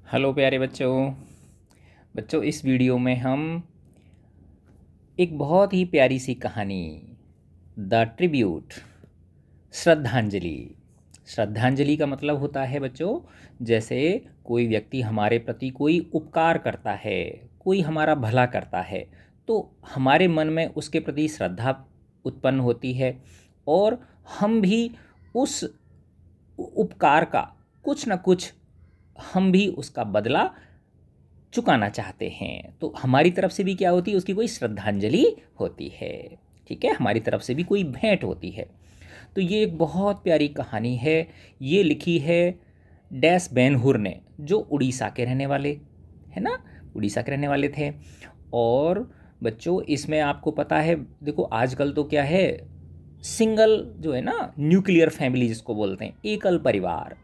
Hello प्यारे बच्चों। बच्चों, इस वीडियो में हम एक बहुत ही प्यारी सी कहानी, द ट्रिब्यूट, श्रद्धांजलि। श्रद्धांजलि का मतलब होता है बच्चों, जैसे कोई व्यक्ति हमारे प्रति कोई उपकार करता है, कोई हमारा भला करता है, तो हमारे मन में उसके प्रति श्रद्धा उत्पन्न होती है और हम भी उस उपकार का कुछ न कुछ, हम भी उसका बदला चुकाना चाहते हैं। तो हमारी तरफ से भी क्या होती है, उसकी कोई श्रद्धांजलि होती है। ठीक है, हमारी तरफ से भी कोई भेंट होती है। तो ये एक बहुत प्यारी कहानी है। ये लिखी है डैश बेन हुर ने, जो उड़ीसा के रहने वाले, है ना, उड़ीसा के रहने वाले थे। और बच्चों, इसमें आपको पता है, देखो आजकल तो क्या है, सिंगल जो है ना, न्यूक्लियर फैमिली जिसको बोलते हैं, एकल परिवार,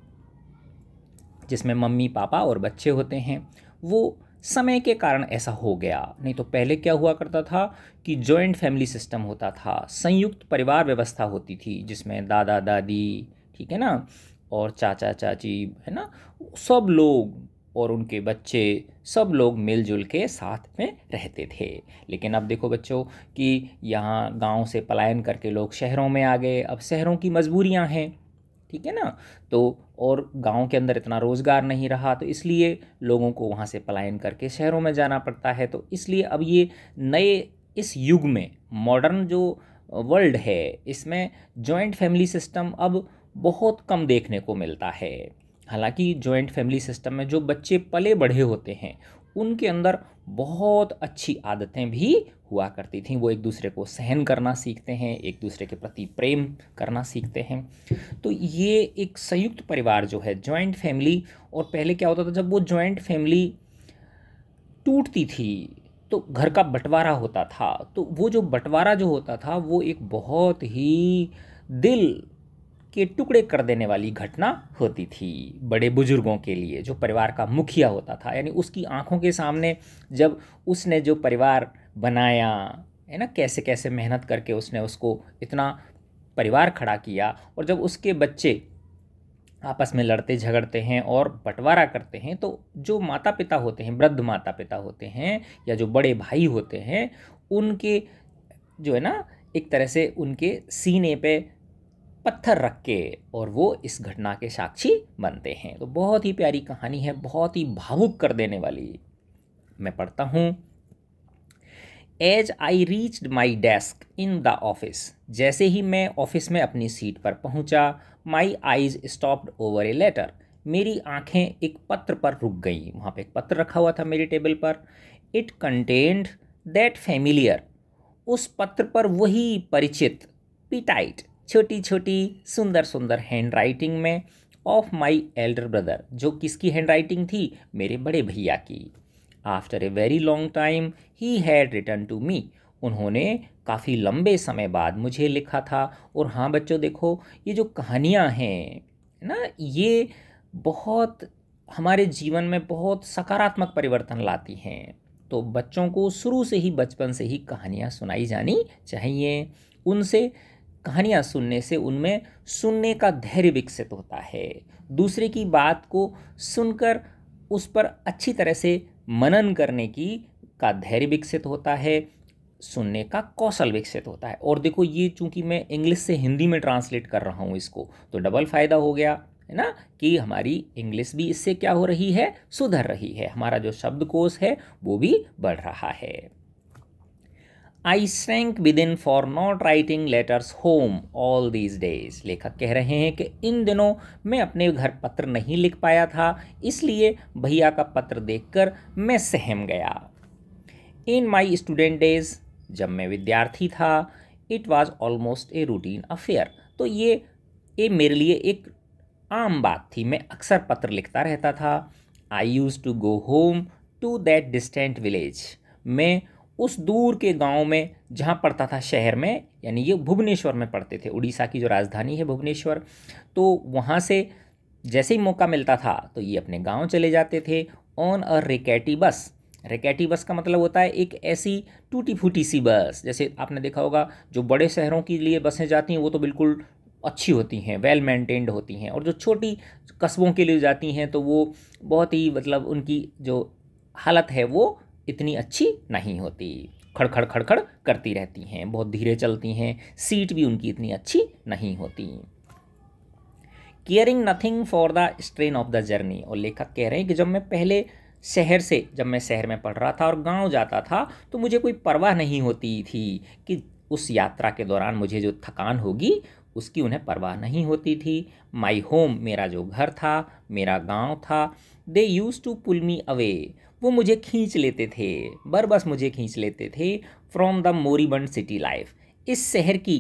जिसमें मम्मी पापा और बच्चे होते हैं, वो समय के कारण ऐसा हो गया। नहीं तो पहले क्या हुआ करता था कि जॉइंट फैमिली सिस्टम होता था, संयुक्त परिवार व्यवस्था होती थी, जिसमें दादा दादी, ठीक है ना, और चाचा चाची, है ना, सब लोग और उनके बच्चे, सब लोग मिलजुल के साथ में रहते थे। लेकिन अब देखो बच्चों कि यहाँ गांव से पलायन करके लोग शहरों में आ गए। अब शहरों की मजबूरियाँ हैं, ठीक है ना। तो और गांव के अंदर इतना रोज़गार नहीं रहा, तो इसलिए लोगों को वहाँ से पलायन करके शहरों में जाना पड़ता है। तो इसलिए अब ये नए इस युग में, मॉडर्न जो वर्ल्ड है, इसमें जॉइंट फैमिली सिस्टम अब बहुत कम देखने को मिलता है। हालांकि जॉइंट फैमिली सिस्टम में जो बच्चे पले बढ़े होते हैं, उनके अंदर बहुत अच्छी आदतें भी हुआ करती थीं। वो एक दूसरे को सहन करना सीखते हैं, एक दूसरे के प्रति प्रेम करना सीखते हैं। तो ये एक संयुक्त परिवार जो है, जॉइंट फैमिली। और पहले क्या होता था, जब वो जॉइंट फैमिली टूटती थी तो घर का बंटवारा होता था। तो वो जो बंटवारा जो होता था, वो एक बहुत ही दिल के टुकड़े कर देने वाली घटना होती थी बड़े बुजुर्गों के लिए। जो परिवार का मुखिया होता था, यानी उसकी आंखों के सामने जब उसने जो परिवार बनाया, है ना, कैसे कैसे मेहनत करके उसने उसको इतना परिवार खड़ा किया, और जब उसके बच्चे आपस में लड़ते झगड़ते हैं और बंटवारा करते हैं, तो जो माता पिता होते हैं, वृद्ध माता पिता होते हैं, या जो बड़े भाई होते हैं, उनके जो है ना, एक तरह से उनके सीने पे पत्थर रख के और वो इस घटना के साक्षी बनते हैं। तो बहुत ही प्यारी कहानी है, बहुत ही भावुक कर देने वाली। मैं पढ़ता हूँ। As I reached my desk in the office, जैसे ही मैं ऑफिस में अपनी सीट पर पहुंचा, my eyes stopped over a letter, मेरी आंखें एक पत्र पर रुक गईं। वहाँ पे एक पत्र रखा हुआ था मेरी टेबल पर। इट कंटेन्ड दैट फैमिलियर, उस पत्र पर वही परिचित, पिटाइट, छोटी छोटी सुंदर सुंदर हैंड राइटिंग में, ऑफ माई एल्डर ब्रदर, जो किसकी हैंड राइटिंग थी, मेरे बड़े भैया की। After a very long time he had return to me, उन्होंने काफ़ी लंबे समय बाद मुझे लिखा था। और हाँ बच्चों, देखो ये जो कहानियाँ हैं ना, ये बहुत हमारे जीवन में बहुत सकारात्मक परिवर्तन लाती हैं। तो बच्चों को शुरू से ही, बचपन से ही कहानियाँ सुनाई जानी चाहिए। उनसे कहानियाँ सुनने से उनमें सुनने का धैर्य विकसित होता है। दूसरे की बात को सुनकर उस पर अच्छी तरह से मनन करने की का धैर्य विकसित होता है, सुनने का कौशल विकसित होता है। और देखो, ये चूंकि मैं इंग्लिश से हिंदी में ट्रांसलेट कर रहा हूँ इसको, तो डबल फ़ायदा हो गया, है ना, कि हमारी इंग्लिश भी इससे क्या हो रही है, सुधर रही है, हमारा जो शब्दकोश है वो भी बढ़ रहा है। I shrank within for not writing letters home all these days, लेखक कह रहे हैं कि इन दिनों मैं अपने घर पत्र नहीं लिख पाया था, इसलिए भैया का पत्र देखकर मैं सहम गया। इन माई स्टूडेंट डेज, जब मैं विद्यार्थी था, it was almost a routine affair, तो ये मेरे लिए एक आम बात थी, मैं अक्सर पत्र लिखता रहता था। I used to go home to that distant village, मैं उस दूर के गांव में जहाँ पढ़ता था, शहर में, यानी ये भुवनेश्वर में पढ़ते थे, उड़ीसा की जो राजधानी है भुवनेश्वर, तो वहाँ से जैसे ही मौका मिलता था तो ये अपने गांव चले जाते थे। ऑन अ रिकैटी बस, रिकैटी बस का मतलब होता है एक ऐसी टूटी फूटी सी बस, जैसे आपने देखा होगा जो बड़े शहरों के लिए बसें जाती हैं, वो तो बिल्कुल अच्छी होती हैं, वेल मेंटेन्ड होती हैं, और जो छोटी कस्बों के लिए जाती हैं तो वो बहुत ही मतलब उनकी जो हालत है वो इतनी अच्छी नहीं होती, खड़खड़ खड़खड़ करती रहती हैं, बहुत धीरे चलती हैं, सीट भी उनकी इतनी अच्छी नहीं होती। Caring nothing for the strain of the journey, और लेखक कह रहे हैं कि जब मैं शहर में पढ़ रहा था और गांव जाता था तो मुझे कोई परवाह नहीं होती थी कि उस यात्रा के दौरान मुझे जो थकान होगी उसकी उन्हें परवाह नहीं होती थी। माई होम, मेरा जो घर था, मेरा गांव था, they used to pull me away, वो मुझे खींच लेते थे, बस मुझे खींच लेते थे, फ्रॉम द मोरीबंड सिटी लाइफ, इस शहर की,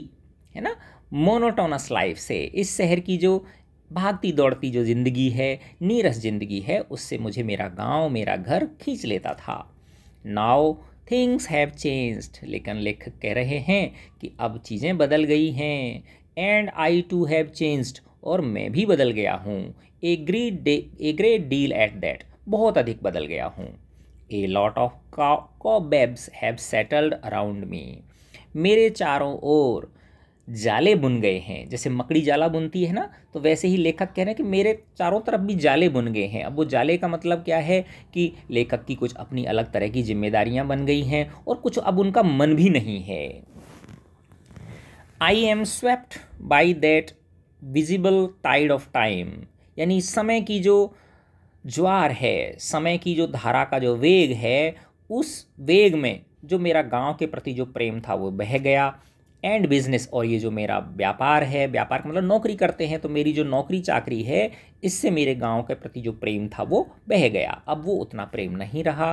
है ना, मोनोटोनस लाइफ से, इस शहर की जो भागती दौड़ती जो ज़िंदगी है, नीरस ज़िंदगी है, उससे मुझे मेरा गांव, मेरा घर खींच लेता था। नाउ थिंग्स हैव चेंज्ड, लेकिन लेखक कह रहे हैं कि अब चीज़ें बदल गई हैं, and I too have changed, और मैं भी बदल गया हूँ, a great deal at that, बहुत अधिक बदल गया हूँ। A lot of cobwebs have settled around me, मेरे चारों ओर जाले बुन गए हैं, जैसे मकड़ी जाला बुनती है ना, तो वैसे ही लेखक कह रहे हैं कि मेरे चारों तरफ भी जाले बुन गए हैं। अब वो जाले का मतलब क्या है कि लेखक की कुछ अपनी अलग तरह की जिम्मेदारियां बन गई हैं और कुछ अब उनका मन भी नहीं है। I am swept by that visible tide of time, यानी समय की जो ज्वार है, समय की जो धारा का जो वेग है, उस वेग में जो मेरा गांव के प्रति जो प्रेम था वो बह गया। एंड बिजनेस, और ये जो मेरा व्यापार है, व्यापार का मतलब नौकरी करते हैं, तो मेरी जो नौकरी चाकरी है, इससे मेरे गांव के प्रति जो प्रेम था वो बह गया, अब वो उतना प्रेम नहीं रहा।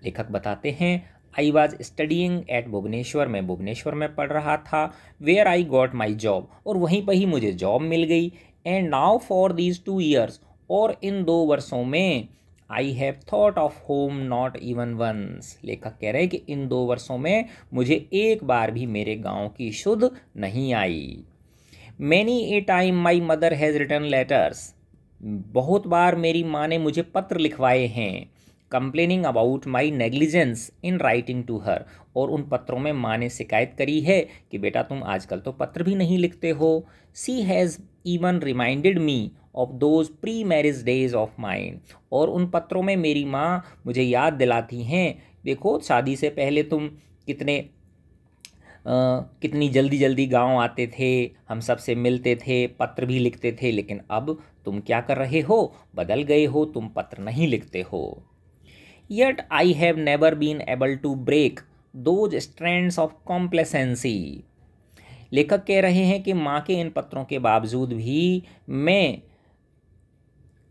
लेखक बताते हैं, I was studying at Bhubaneswar, मैं भुवनेश्वर में पढ़ रहा था, where I got my job, और वहीं पर ही मुझे जॉब मिल गई। And now for these 2 years, और इन 2 वर्षों में I have thought of home not even once, लेखक कह रहे हैं कि इन 2 वर्षों में मुझे एक बार भी मेरे गांव की शुद्ध नहीं आई। Many a time my mother has written letters, बहुत बार मेरी माँ ने मुझे पत्र लिखवाए हैं, complaining about my negligence in writing to her, और उन पत्रों में माँ ने शिकायत करी है कि बेटा तुम आजकल तो पत्र भी नहीं लिखते हो। She has even reminded me of those pre marriage days of mind, और उन पत्रों में मेरी माँ मुझे याद दिलाती हैं, देखो शादी से पहले तुम कितनी जल्दी जल्दी गांव आते थे, हम सबसे मिलते थे, पत्र भी लिखते थे, लेकिन अब तुम क्या कर रहे हो, बदल गए हो, तुम पत्र नहीं लिखते हो। Yet I have never been able to break those strands of complacency, लेखक कह रहे हैं कि माँ के इन पत्रों के बावजूद भी मैं,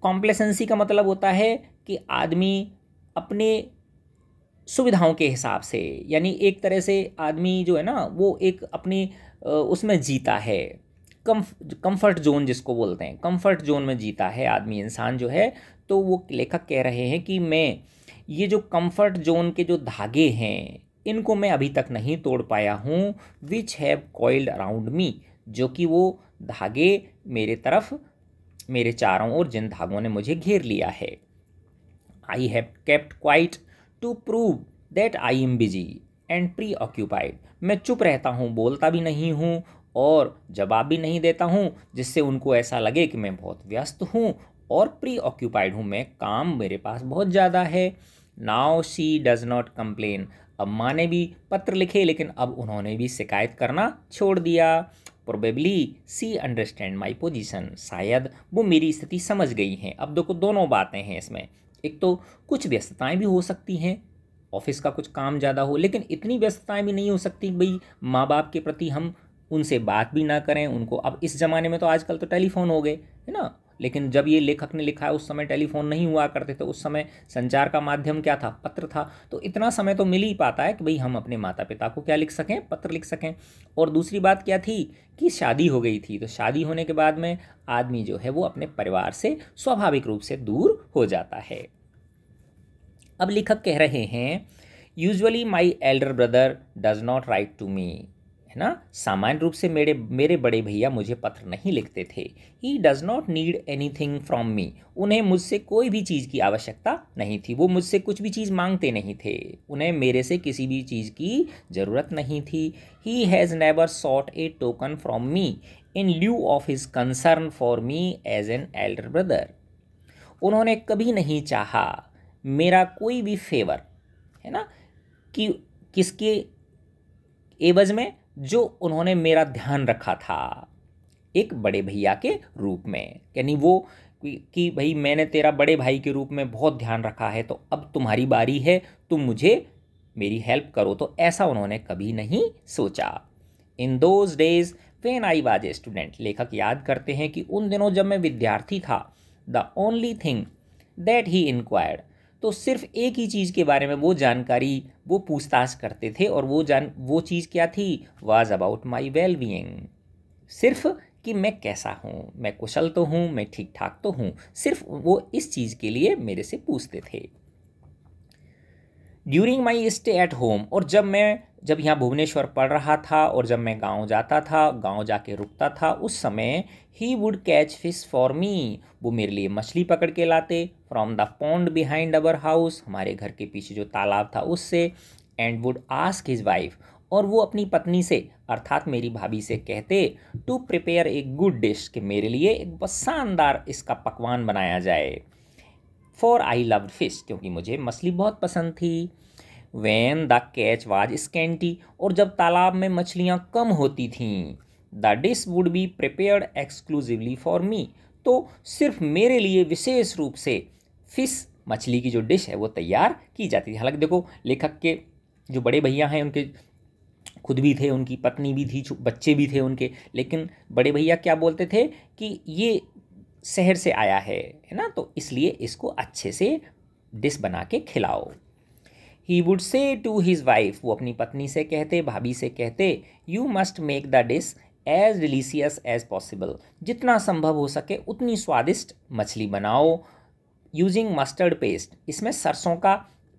कॉम्प्लेसेंसी का मतलब होता है कि आदमी अपने सुविधाओं के हिसाब से, यानी एक तरह से आदमी जो है ना वो एक अपनी उसमें जीता है, कंफर्ट जोन जिसको बोलते हैं, कंफर्ट जोन में जीता है आदमी, इंसान जो है। तो वो लेखक कह रहे हैं कि मैं ये जो कंफर्ट जोन के जो धागे हैं इनको मैं अभी तक नहीं तोड़ पाया हूँ, which have coiled around me, जो कि वो धागे मेरे तरफ, मेरे चारों ओर जिन धागों ने मुझे घेर लिया है। I have kept quite to prove that I am busy and preoccupied, मैं चुप रहता हूँ, बोलता भी नहीं हूँ और जवाब भी नहीं देता हूँ, जिससे उनको ऐसा लगे कि मैं बहुत व्यस्त हूँ और प्री ऑक्यूपाइड हूँ, मैं काम मेरे पास बहुत ज़्यादा है। Now she does not complain, अब माँ ने भी पत्र लिखे लेकिन अब उन्होंने भी शिकायत करना छोड़ दिया। Probably she understand my position, शायद वो मेरी स्थिति समझ गई हैं। अब देखो दोनों बातें हैं इसमें, एक तो कुछ व्यस्तताएं भी हो सकती हैं, ऑफिस का कुछ काम ज़्यादा हो, लेकिन इतनी व्यस्तताएं भी नहीं हो सकती भाई माँ बाप के प्रति हम उनसे बात भी ना करें उनको। अब इस ज़माने में तो आजकल तो टेलीफोन हो गए है ना, लेकिन जब ये लेखक ने लिखा है उस समय टेलीफोन नहीं हुआ करते थे, उस समय संचार का माध्यम क्या था, पत्र था, तो इतना समय तो मिल ही पाता है कि भाई हम अपने माता पिता को क्या लिख सकें, पत्र लिख सकें। और दूसरी बात क्या थी कि शादी हो गई थी, तो शादी होने के बाद में आदमी जो है वो अपने परिवार से स्वाभाविक रूप से दूर हो जाता है। अब लेखक कह रहे हैं usually my elder brother does not write to me, है ना, सामान्य रूप से मेरे मेरे बड़े भैया मुझे पत्र नहीं लिखते थे। He does not need anything from me, उन्हें मुझसे कोई भी चीज़ की आवश्यकता नहीं थी, वो मुझसे कुछ भी चीज़ मांगते नहीं थे, उन्हें मेरे से किसी भी चीज़ की ज़रूरत नहीं थी। He has never sought a token from me in lieu of his concern for me as an elder brother, उन्होंने कभी नहीं चाहा मेरा कोई भी फेवर, है ना, कि किसके एवज में, जो उन्होंने मेरा ध्यान रखा था एक बड़े भैया के रूप में, यानी वो कि भाई मैंने तेरा बड़े भाई के रूप में बहुत ध्यान रखा है, तो अब तुम्हारी बारी है, तुम मुझे मेरी हेल्प करो, तो ऐसा उन्होंने कभी नहीं सोचा। इन those days when I was a student, लेखक याद करते हैं कि उन दिनों जब मैं विद्यार्थी था, the only thing that he inquired, तो सिर्फ एक ही चीज़ के बारे में वो जानकारी, वो पूछताछ करते थे, और वो चीज़ क्या थी, was about my well being, सिर्फ कि मैं कैसा हूँ, मैं कुशल तो हूँ, मैं ठीक ठाक तो हूँ, सिर्फ वो इस चीज़ के लिए मेरे से पूछते थे। During my stay at home, और जब यहाँ भुवनेश्वर पढ़ रहा था और जब मैं गांव जाता था, गांव जाके रुकता था, उस समय he would catch fish for me, वो मेरे लिए मछली पकड़ के लाते, from the pond behind our house, हमारे घर के पीछे जो तालाब था उससे, and would ask his wife, और वो अपनी पत्नी से अर्थात मेरी भाभी से कहते, to prepare a good dish, कि मेरे लिए एक बहुत शानदार इसका पकवान बनाया जाए, फॉर आई लव्ड फिश, क्योंकि मुझे मछली बहुत पसंद थी। When the catch was scanty, और जब तालाब में मछलियाँ कम होती थीं, the dish would be prepared exclusively for me, तो सिर्फ मेरे लिए विशेष रूप से फिश, मछली की जो डिश है वो तैयार की जाती थी। हालांकि देखो, लेखक के जो बड़े भैया हैं उनके खुद भी थे, उनकी पत्नी भी थी, बच्चे भी थे उनके, लेकिन बड़े भैया क्या बोलते थे कि ये शहर से आया है ना, तो इसलिए इसको अच्छे से डिश बना के खिलाओ। He would say to his wife, वो अपनी पत्नी से कहते, भाभी से कहते, you must make the dish as delicious as possible, जितना संभव हो सके उतनी स्वादिष्ट मछली बनाओ, यूजिंग मस्टर्ड पेस्ट, इसमें सरसों का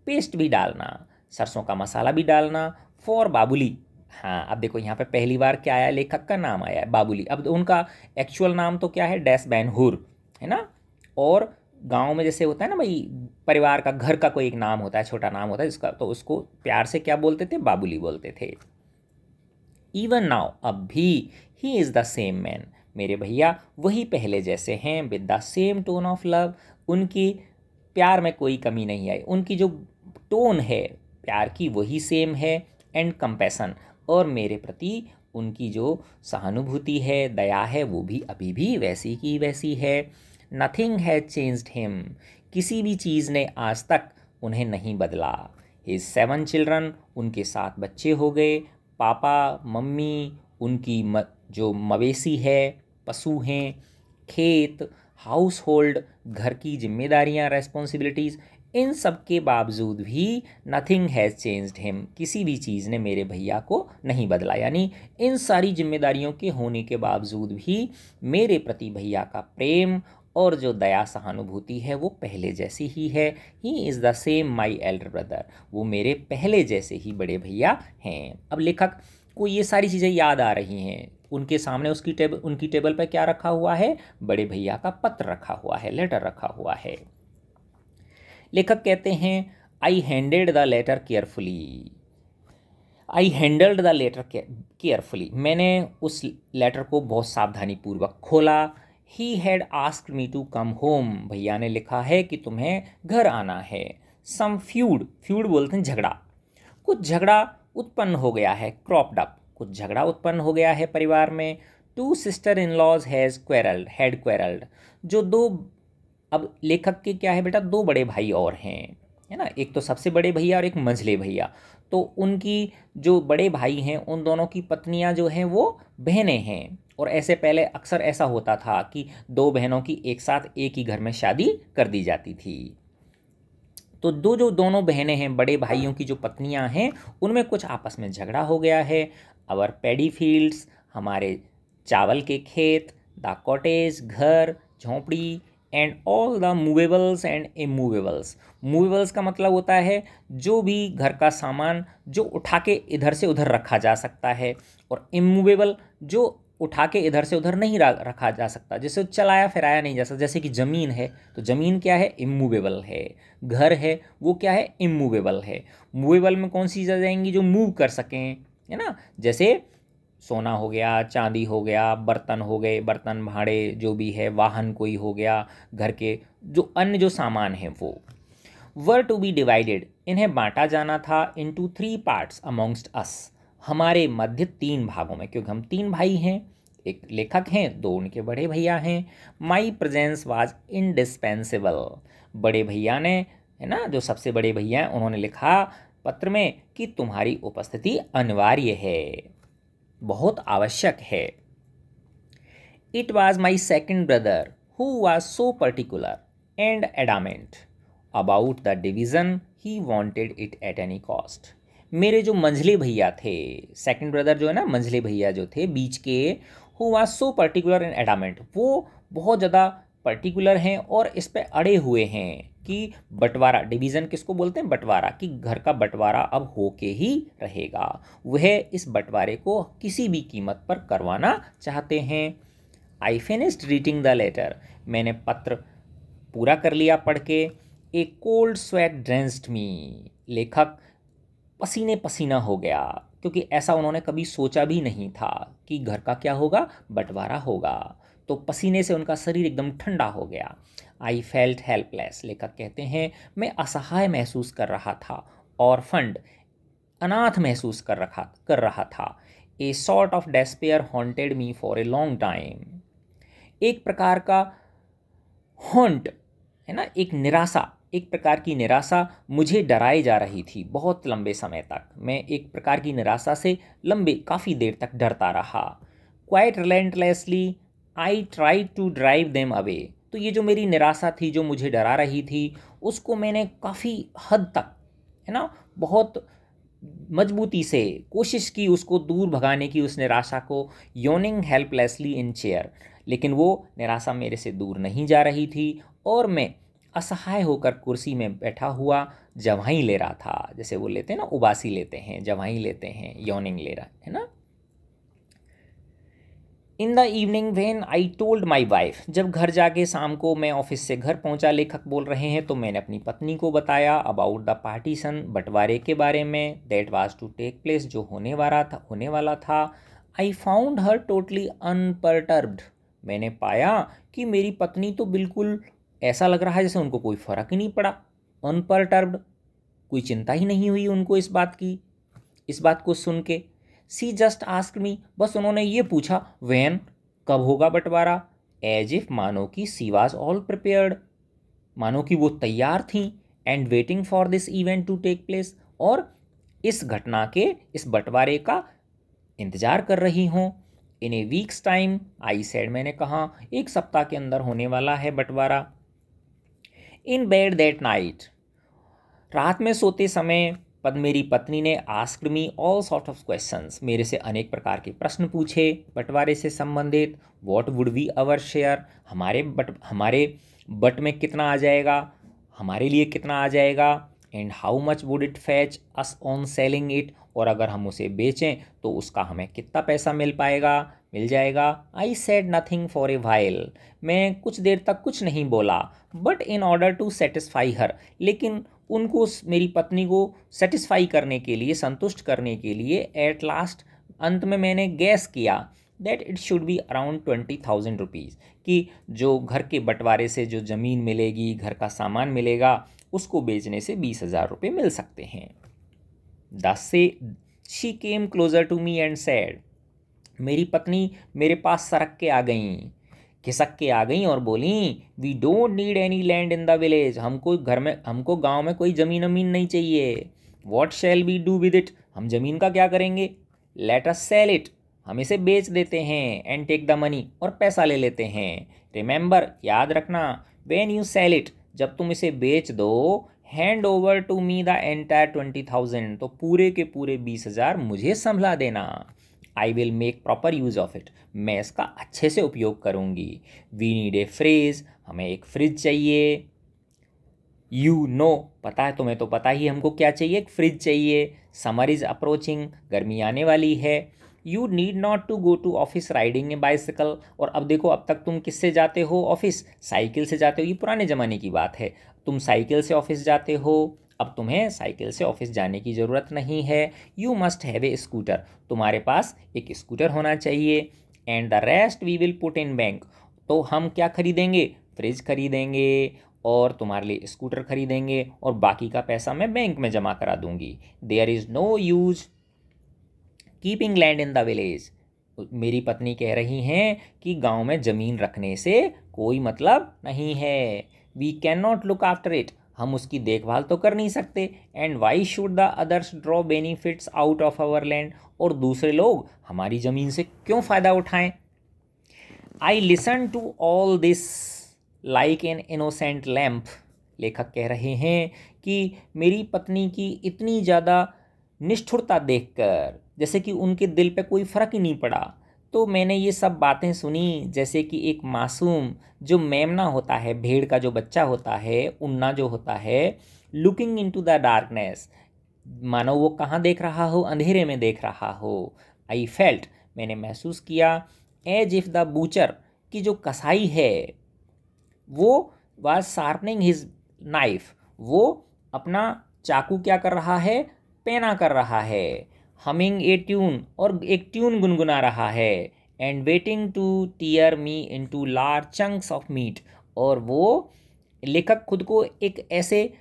पेस्ट भी डालना, सरसों का मसाला भी डालना, फॉर बाबुली। हाँ, अब देखो यहाँ पे पहली बार क्या आया, लेखक का नाम आया है बाबुली। अब उनका एक्चुअल नाम तो क्या है, डैश बैन हुर, है ना, और गांव में जैसे होता है ना भाई, परिवार का, घर का कोई एक नाम होता है, छोटा नाम होता है जिसका, तो उसको प्यार से क्या बोलते थे, बाबुली बोलते थे। इवन नाउ, अब भी, he is the same man, मेरे भैया वही पहले जैसे हैं, with the same tone of love, उनकी प्यार में कोई कमी नहीं आई, उनकी जो टोन है प्यार की वही सेम है, एंड कंपैशन, और मेरे प्रति उनकी जो सहानुभूति है, दया है, वो भी अभी भी वैसी की वैसी है। नथिंग हैज चेंज्ड हिम, किसी भी चीज़ ने आज तक उन्हें नहीं बदला। हिज 7 चिल्ड्रन, उनके 7 बच्चे हो गए, पापा मम्मी, उनकी जो मवेशी है, पशु हैं, खेत, हाउस होल्ड, घर की जिम्मेदारियां, रेस्पॉन्सिबिलिटीज़, इन सब के बावजूद भी नथिंग हैज़ चेंज्ड हिम, किसी भी चीज़ ने मेरे भैया को नहीं बदला, यानी इन सारी जिम्मेदारियों के होने के बावजूद भी मेरे प्रति भैया का प्रेम और जो दया सहानुभूति है वो पहले जैसी ही है। He is the same my elder brother, वो मेरे पहले जैसे ही बड़े भैया हैं। अब लेखक को ये सारी चीज़ें याद आ रही हैं, उनके सामने उनकी टेबल पर क्या रखा हुआ है, बड़े भैया का पत्र रखा हुआ है, लेटर रखा हुआ है। लेखक कहते हैं, I handed the letter carefully, I handled the letter carefully, मैंने उस लेटर को बहुत सावधानी पूर्वक खोला। He had asked me to come home, भैया ने लिखा है कि तुम्हें घर आना है। सम फ्यूड, फ्यूड बोलते हैं झगड़ा, कुछ झगड़ा उत्पन्न हो गया है, क्रॉप्ड अप, कुछ झगड़ा उत्पन्न हो गया है परिवार में। Two sister in laws had quarrelled, जो दो, अब लेखक के क्या है बेटा, 2 बड़े भाई और हैं, है ना, एक तो सबसे बड़े भैया और एक मंझले भैया, तो उनकी जो बड़े भाई हैं उन दोनों की पत्नियां जो हैं वो बहनें हैं, और ऐसे पहले अक्सर ऐसा होता था कि 2 बहनों की एक साथ एक ही घर में शादी कर दी जाती थी। तो जो दोनों बहनें हैं, बड़े भाइयों की जो पत्नियां हैं, उनमें कुछ आपस में झगड़ा हो गया है। आवर पैडी फील्ड्स, हमारे चावल के खेत, द कॉटेज, घर, झोंपड़ी, एंड ऑल द मूवेबल्स एंड इमूवेबल्स। मूवेबल्स का मतलब होता है जो भी घर का सामान जो उठा के इधर से उधर रखा जा सकता है, और इमूवेबल जो उठा के इधर से उधर नहीं रखा जा सकता, जिसे चलाया फिराया नहीं जा सकता। जैसे कि ज़मीन है तो ज़मीन क्या है, इमूवेबल है। घर है वो क्या है, इमूवेबल है। मूवेबल में कौन सी चीज़ें जाएंगी जो मूव कर सकें, है ना, जैसे सोना हो गया, चांदी हो गया, बर्तन हो गए, बर्तन भांडे जो भी है, वाहन कोई हो गया, घर के जो अन्य जो सामान हैं वो। वर टू बी डिवाइडेड, इन्हें बांटा जाना था इनटू 3 पार्ट्स अमॉन्ग्स्ट अस, हमारे मध्य 3 भागों में, क्योंकि हम 3 भाई हैं, एक लेखक हैं, 2 उनके बड़े भैया हैं। माई प्रेजेंस वाज इंडिस्पेंसिबल, बड़े भैया ने, है ना, जो सबसे बड़े भैया हैं, उन्होंने लिखा पत्र में कि तुम्हारी उपस्थिति अनिवार्य है, बहुत आवश्यक है। It was my second brother who was so particular and adamant about the division he wanted it at any cost. मेरे जो मंझले भैया थे, सेकेंड ब्रदर जो है ना, मंझले भैया जो थे बीच के, who was so particular and adamant, वो बहुत ज़्यादा पर्टिकुलर हैं और इस पे अड़े हुए हैं कि बंटवारा, डिवीज़न किसको बोलते हैं, बंटवारा, कि घर का बंटवारा अब होके ही रहेगा। वह इस बंटवारे को किसी भी कीमत पर करवाना चाहते हैं। I finished reading the letter, मैंने पत्र पूरा कर लिया पढ़ के। A cold sweat drenched me, लेखक पसीने पसीना हो गया, क्योंकि ऐसा उन्होंने कभी सोचा भी नहीं था कि घर का क्या होगा, बंटवारा होगा। तो पसीने से उनका शरीर एकदम ठंडा हो गया। आई फेल्ट हेल्पलेस, लेखक कहते हैं मैं असहाय महसूस कर रहा था, और फंड अनाथ महसूस कर रहा था। A sort of despair haunted me for a long time, एक प्रकार का हॉन्ट, है ना, एक निराशा, एक प्रकार की निराशा मुझे डराई जा रही थी बहुत लंबे समय तक। मैं एक प्रकार की निराशा से काफ़ी देर तक डरता रहा। Quite relentlessly I try to drive them away, तो ये जो मेरी निराशा थी जो मुझे डरा रही थी, उसको मैंने काफ़ी हद तक, है ना, बहुत मजबूती से कोशिश की उसको दूर भगाने की, उस निराशा को। योनिंग हेल्पलेसली इन चेयर, लेकिन वो निराशा मेरे से दूर नहीं जा रही थी, और मैं असहाय होकर कुर्सी में बैठा हुआ जवाई ले रहा था। जैसे वो लेते हैं ना, उबासी लेते हैं, जवाई लेते हैं, योनिंग ले रहा है ना। इन the evening when I told my wife, जब घर जाके शाम को मैं ऑफिस से घर पहुंचा, लेखक बोल रहे हैं, तो मैंने अपनी पत्नी को बताया अबाउट द पार्टीशन, बंटवारे के बारे में, that was to take place, जो होने वाला था। I found her totally unperturbed, मैंने पाया कि मेरी पत्नी तो बिल्कुल ऐसा लग रहा है जैसे उनको कोई फ़र्क ही नहीं पड़ा। अनपर्टर्ब्ड, कोई चिंता ही नहीं हुई उनको इस बात की, इस बात को सुन के। सी जस्ट आस्क्ड मी, बस उन्होंने ये पूछा, व्हेन, कब होगा बंटवारा, एज इफ, मानो कि सी वाज ऑल प्रिपेयर्ड, मानो कि वो तैयार थी, and waiting for this event to take place, और इस घटना के, इस बंटवारे का इंतजार कर रही हों। इन ए वीक्स टाइम, आई सेड, मैंने कहा, एक सप्ताह के अंदर होने वाला है बंटवारा। इन बेड दैट नाइट, रात में सोते समय मेरी पत्नी ने asked me all sort of questions, मेरे से अनेक प्रकार के प्रश्न पूछे बंटवारे से संबंधित। What would be our share, हमारे बट में कितना आ जाएगा, हमारे लिए कितना आ जाएगा। And how much would it fetch us on selling it, और अगर हम उसे बेचें तो उसका हमें कितना पैसा मिल जाएगा। I said nothing for a while, मैं कुछ देर तक कुछ नहीं बोला। But in order to satisfy her, लेकिन उनको, मेरी पत्नी को सेटिस्फाई करने के लिए, संतुष्ट करने के लिए, एट लास्ट, अंत में मैंने गैस किया that it should be around 20,000 rupees, कि जो घर के बंटवारे से जो ज़मीन मिलेगी, घर का सामान मिलेगा, उसको बेचने से 20,000 रुपये मिल सकते हैं। दस से she came closer to me and said, मेरी पत्नी मेरे पास सरक के आ गई, खिसक के आ गई और बोली, we don't need any land in the village, हमको गांव में कोई ज़मीन नहीं चाहिए। What shall we do with it, हम ज़मीन का क्या करेंगे। लेट अस सेल इट, हम इसे बेच देते हैं। एंड टेक द मनी, और पैसा ले लेते हैं। रिमेंबर, याद रखना, व्हेन यू सेल इट, जब तुम इसे बेच दो, hand over to me the entire 20,000, तो पूरे के पूरे 20,000 मुझे संभला देना। I will make proper use of it, मैं इसका अच्छे से उपयोग करूँगी। वी नीड ए फ्रेज, हमें एक फ्रिज चाहिए। यू नो, पता है तुम्हें, तो पता ही हमको क्या चाहिए, एक फ्रिज चाहिए। समर इज़ अप्रोचिंग, गर्मी आने वाली है। You need not to go to office riding a bicycle. और अब देखो, अब तक तुम किससे जाते हो ऑफिस, साइकिल से जाते हो। ये पुराने ज़माने की बात है, तुम साइकिल से ऑफिस जाते हो, अब तुम्हें साइकिल से ऑफिस जाने की ज़रूरत नहीं है। You must have a scooter, तुम्हारे पास एक स्कूटर होना चाहिए। And the rest we will put in bank, तो हम क्या खरीदेंगे, फ्रिज खरीदेंगे और तुम्हारे लिए स्कूटर खरीदेंगे, और बाकी का पैसा मैं बैंक में जमा करा दूंगी। There is no use keeping land in the village. मेरी पत्नी कह रही हैं कि गांव में ज़मीन रखने से कोई मतलब नहीं है। We can not look after it, हम उसकी देखभाल तो कर नहीं सकते। And why should the others draw benefits out of our land, और दूसरे लोग हमारी ज़मीन से क्यों फ़ायदा उठाएं। I listen to all this like an innocent lamp. लेखक कह रहे हैं कि मेरी पत्नी की इतनी ज़्यादा निष्ठुरता देखकर, जैसे कि उनके दिल पे कोई फ़र्क ही नहीं पड़ा, तो मैंने ये सब बातें सुनी जैसे कि एक मासूम जो मेमना होता है, भेड़ का जो बच्चा होता है, उन्ना जो होता है, लुकिंग इनटू द डार्कनेस, मानो वो कहाँ देख रहा हो, अंधेरे में देख रहा हो। आई फेल्ट, मैंने महसूस किया, एज इफ़ द बूचर, कि जो कसाई है वो वाज शार्पनिंग हिज नाइफ, वो अपना चाकू क्या कर रहा है, पेना कर रहा है। हमिंग ए ट्यून, और एक ट्यून गुनगुना रहा है। And waiting to tear me into large chunks of meat, और वो लेखक खुद को एक ऐसे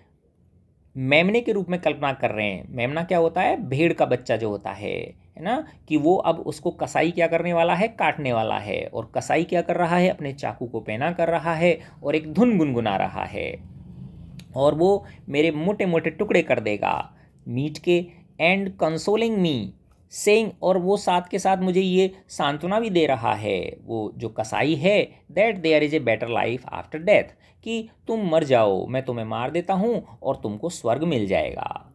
मेमने के रूप में कल्पना कर रहे हैं। मेमना क्या होता है, भेड़ का बच्चा जो होता है ना, कि वो अब उसको कसाई क्या करने वाला है, काटने वाला है, और कसाई क्या कर रहा है, अपने चाकू को पेना कर रहा है और एक धुन गुनगुना रहा है, और वो मेरे मोटे मोटे टुकड़े कर देगा मीट के। एंड कंसोलिंग मी सेइंग, और वो साथ के साथ मुझे ये सांत्वना भी दे रहा है, वो जो कसाई है, that there is a better life after death, कि तुम मर जाओ, मैं तुम्हें मार देता हूँ और तुमको स्वर्ग मिल जाएगा,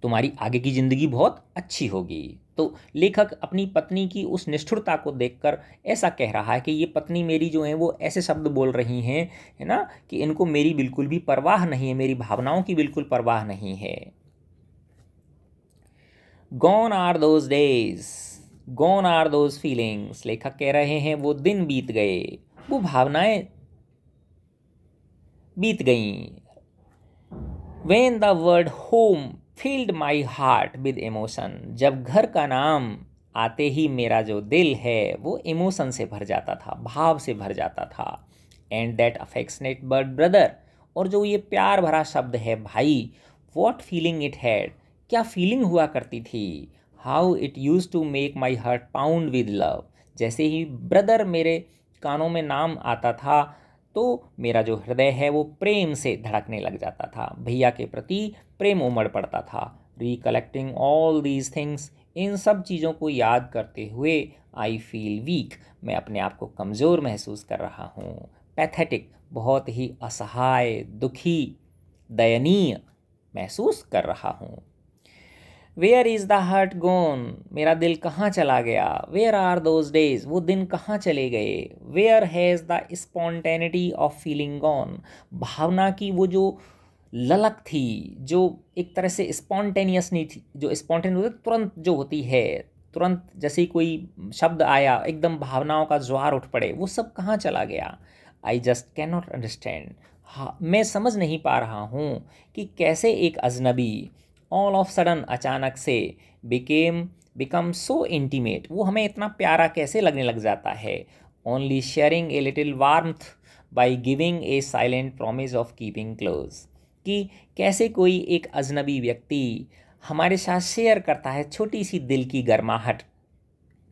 तुम्हारी आगे की ज़िंदगी बहुत अच्छी होगी। तो लेखक अपनी पत्नी की उस निष्ठुरता को देखकर ऐसा कह रहा है कि ये पत्नी मेरी जो है वो ऐसे शब्द बोल रही हैं, है ना, कि इनको मेरी बिल्कुल भी परवाह नहीं है, मेरी भावनाओं की बिल्कुल परवाह नहीं है। Gone are those days, gone are those feelings, लेखक कह रहे हैं वो दिन बीत गए, वो भावनाएं बीत गईं। When the word home filled my heart with emotion, जब घर का नाम आते ही मेरा जो दिल है वो इमोशन से भर जाता था, भाव से भर जाता था। And that affectionate word brother, और जो ये प्यार भरा शब्द है भाई, वॉट फीलिंग इट हैड, क्या फीलिंग हुआ करती थी। How it use to make my heart pound with love, जैसे ही ब्रदर मेरे कानों में नाम आता था तो मेरा जो हृदय है वो प्रेम से धड़कने लग जाता था, भैया के प्रति प्रेम उमड़ पड़ता था। रिकलेक्टिंग ऑल दीज थिंग्स, इन सब चीज़ों को याद करते हुए, आई फील वीक, मैं अपने आप को कमज़ोर महसूस कर रहा हूँ। पैथेटिक, बहुत ही असहाय, दुखी, दयनीय महसूस कर रहा हूँ। वेयर इज़ द हार्ट गोन, मेरा दिल कहाँ चला गया। वेयर आर दोज डेज, वो दिन कहाँ चले गए। Where has the spontaneity of feeling gone, भावना की वो जो ललक थी, जो एक तरह से स्पॉन्टेनियस नहीं थी, जो स्पॉन्टेनियस तुरंत जो होती है, तुरंत जैसे ही कोई शब्द आया एकदम भावनाओं का ज्वार उठ पड़े, वो सब कहाँ चला गया। I just can not understand, हाँ मैं समझ नहीं पा रहा हूँ कि कैसे एक अजनबी ऑल ऑफ सडन अचानक से बिकम सो इंटीमेट, वो हमें इतना प्यारा कैसे लगने लग जाता है। Only sharing a little warmth by giving a silent promise of keeping close, कि कैसे कोई एक अजनबी व्यक्ति हमारे साथ शेयर करता है छोटी सी दिल की गर्माहट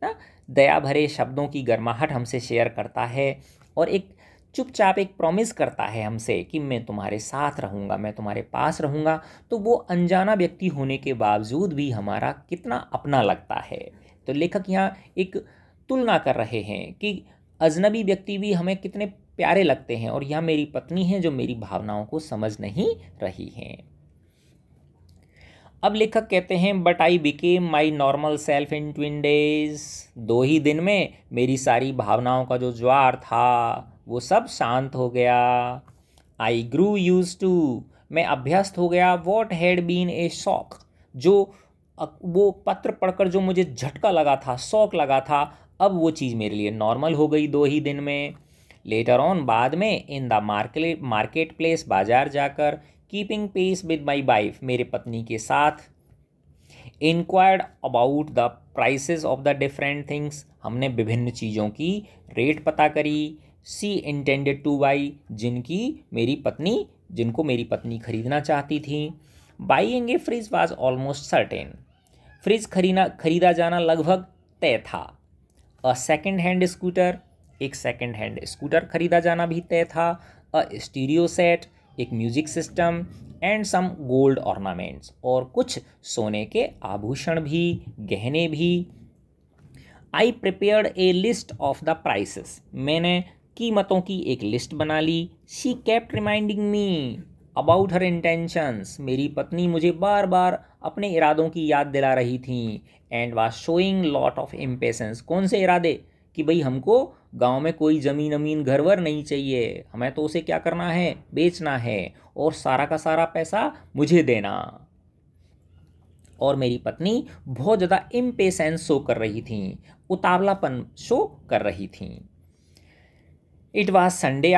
ना, दया भरे शब्दों की गर्माहट हमसे शेयर करता है, और एक चुपचाप एक प्रॉमिस करता है हमसे कि मैं तुम्हारे साथ रहूँगा, मैं तुम्हारे पास रहूँगा। तो वो अनजाना व्यक्ति होने के बावजूद भी हमारा कितना अपना लगता है। तो लेखक यहाँ एक तुलना कर रहे हैं कि अजनबी व्यक्ति भी हमें कितने प्यारे लगते हैं, और यहाँ मेरी पत्नी है जो मेरी भावनाओं को समझ नहीं रही हैं। अब लेखक कहते हैं, but I became my normal self in 2 days, 2 ही दिन में मेरी सारी भावनाओं का जो ज्वार था वो सब शांत हो गया। आई ग्रू यूज टू, मैं अभ्यस्त हो गया। What had been a shock, जो वो पत्र पढ़कर जो मुझे झटका लगा था, शौक लगा था, अब वो चीज़ मेरे लिए नॉर्मल हो गई 2 ही दिन में। लेटर ऑन, बाद में, इन द मार्केट प्लेस, बाजार जाकर, keeping pace with my wife, मेरे पत्नी के साथ, inquired about the prices of the different things, हमने विभिन्न चीज़ों की रेट पता करी। सी इंटेंडेड टू बाई, जिनको मेरी पत्नी खरीदना चाहती थी। Buying a fridge was almost certain, fridge खरीदा जाना लगभग तय था। अ सेकेंड हैंड स्कूटर, एक सेकेंड हैंड स्कूटर खरीदा जाना भी तय था। अ स्टीरियो सेट, एक music system, and some gold ornaments, और कुछ सोने के आभूषण भी, गहने भी। I prepared a list of the prices, मैंने कीमतों की एक लिस्ट बना ली। She kept reminding me about her intentions, मेरी पत्नी मुझे बार बार अपने इरादों की याद दिला रही थी। And was showing lot of impatience, कौन से इरादे, कि भाई हमको गांव में कोई ज़मीन अमीन घर वर नहीं चाहिए, हमें तो उसे क्या करना है, बेचना है, और सारा का सारा पैसा मुझे देना। और मेरी पत्नी बहुत ज़्यादा इम्पेशेंस शो कर रही थी, उतावलापन शो कर रही थी। इट वॉज सैटरडे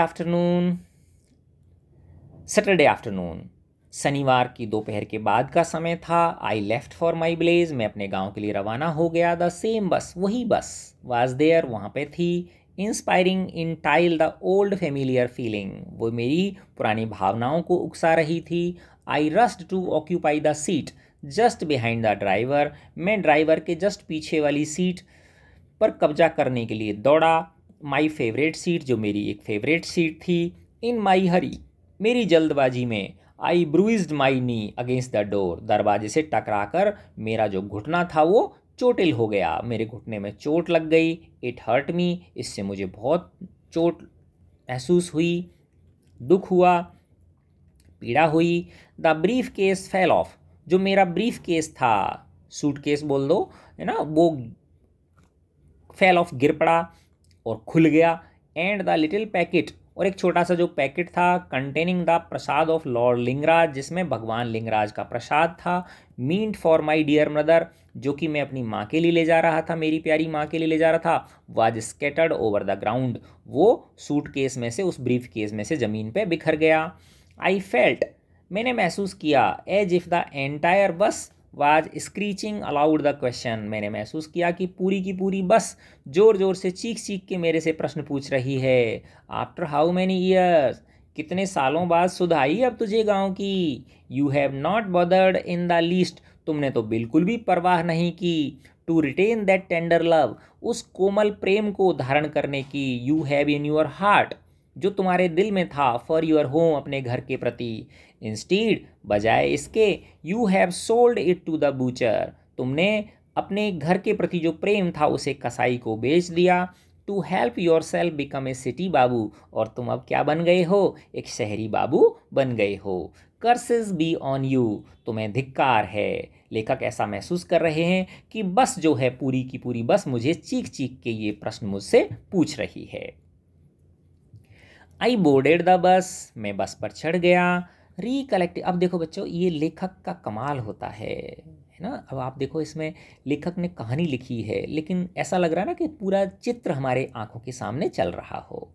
आफ्टरनून, शनिवार की दोपहर के बाद का समय था। I left for my village, मैं अपने गांव के लिए रवाना हो गया। द सेम बस, वही बस, वाज देयर, वहाँ पे थी। Inspiring until the old familiar feeling, वो मेरी पुरानी भावनाओं को उकसा रही थी। I rushed to occupy the seat just behind the driver, मैं ड्राइवर के जस्ट पीछे वाली सीट पर कब्जा करने के लिए दौड़ा। माई फेवरेट सीट, जो मेरी एक फेवरेट सीट थी। इन माई हरी, मेरी जल्दबाजी में। आई bruised my knee against the door, दरवाजे से टकराकर मेरा जो घुटना था वो चोटिल हो गया, मेरे घुटने में चोट लग गई। इट हर्ट मी, इससे मुझे बहुत चोट महसूस हुई, दुख हुआ, पीड़ा हुई। The brief case fell off, जो मेरा ब्रीफ केस था, सूट केस बोल दो, है ना, वो फेल ऑफ, गिर पड़ा और खुल गया। एंड द लिटिल पैकेट, और एक छोटा सा जो पैकेट था, containing the prasad of Lord Lingaraj, जिसमें भगवान लिंगराज का प्रसाद था। Meant for my dear mother, जो कि मैं अपनी माँ के लिए ले जा रहा था, मेरी प्यारी माँ के लिए ले जा रहा था। Was scattered over the ground, वो सूट केस में से, उस ब्रीफ केस में से ज़मीन पे बिखर गया। आई फेल्ट, मैंने महसूस किया, एज इफ द एंटायर बस was screeching allowed the question, मैंने महसूस किया कि पूरी की पूरी बस जोर जोर से चीख चीख के मेरे से प्रश्न पूछ रही है। आफ्टर हाउ मैनी ईयर्स, कितने सालों बाद सुध आई अब तुझे गांव की। You have not bothered in the least, तुमने तो बिल्कुल भी परवाह नहीं की। To retain that tender love, उस कोमल प्रेम को धारण करने की। You have in your heart, जो तुम्हारे दिल में था। फॉर योर होम, अपने घर के प्रति। इंस्टीड, बजाय इसके, you have sold it to the butcher, तुमने अपने घर के प्रति जो प्रेम था उसे कसाई को बेच दिया। To help yourself become a city babu, और तुम अब क्या बन गए हो, एक शहरी बाबू बन गए हो। कर्सेस बी ऑन यू, तुम्हें धिक्कार है। लेखक ऐसा महसूस कर रहे हैं कि बस जो है, पूरी की पूरी बस मुझे चीख चीख के ये प्रश्न मुझसे पूछ रही है। आई बोर्डेड द बस, मैं बस पर चढ़ गया। रिकलेक्ट, अब देखो बच्चों, ये लेखक का कमाल होता है ना। अब आप देखो, इसमें लेखक ने कहानी लिखी है, लेकिन ऐसा लग रहा है ना कि पूरा चित्र हमारे आंखों के सामने चल रहा हो।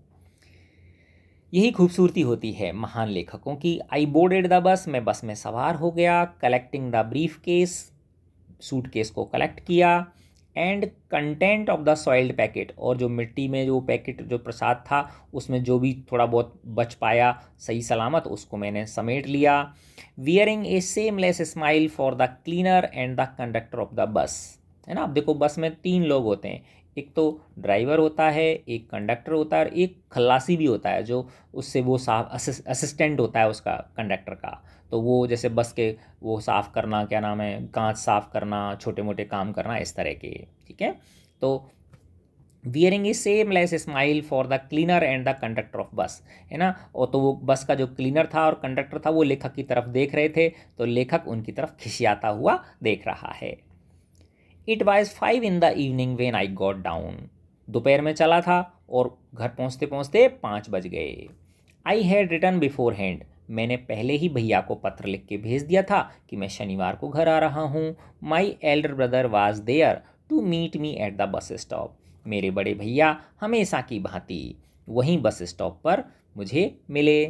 यही खूबसूरती होती है महान लेखकों की। आई बोर्डेड द बस, मैं बस में सवार हो गया। Collecting the brief case, suit case को कलेक्ट किया। And content of the soiled packet, और जो मिट्टी में जो पैकेट, जो प्रसाद था, उसमें जो भी थोड़ा बहुत बच पाया सही सलामत, उसको मैंने समेट लिया। Wearing A seamless smile for the cleaner and the conductor of the bus, है ना। अब देखो, बस में 3 लोग होते हैं, एक तो ड्राइवर होता है, एक कंडक्टर होता है, और एक खल्लासी भी होता है, जो उससे वो साफ असिस्टेंट होता है उसका, कंडक्टर का। तो वो जैसे बस के वो साफ़ करना, क्या नाम है, कांच साफ़ करना, छोटे मोटे काम करना, इस तरह के, ठीक है। तो wearing A seamless smile for the cleaner and the conductor of बस, है ना। और तो वो बस का जो क्लीनर था और कंडक्टर था, वो लेखक की तरफ देख रहे थे, तो लेखक उनकी तरफ खिसियाता हुआ देख रहा है। It was 5 in the evening when I got down, दोपहर में चला था और घर पहुंचते पहुंचते 5 बज गए। I had return before hand, मैंने पहले ही भैया को पत्र लिख के भेज दिया था कि मैं शनिवार को घर आ रहा हूँ। My elder brother was there to meet me at the bus stop, मेरे बड़े भैया हमेशा की भांति वहीं बस स्टॉप पर मुझे मिले।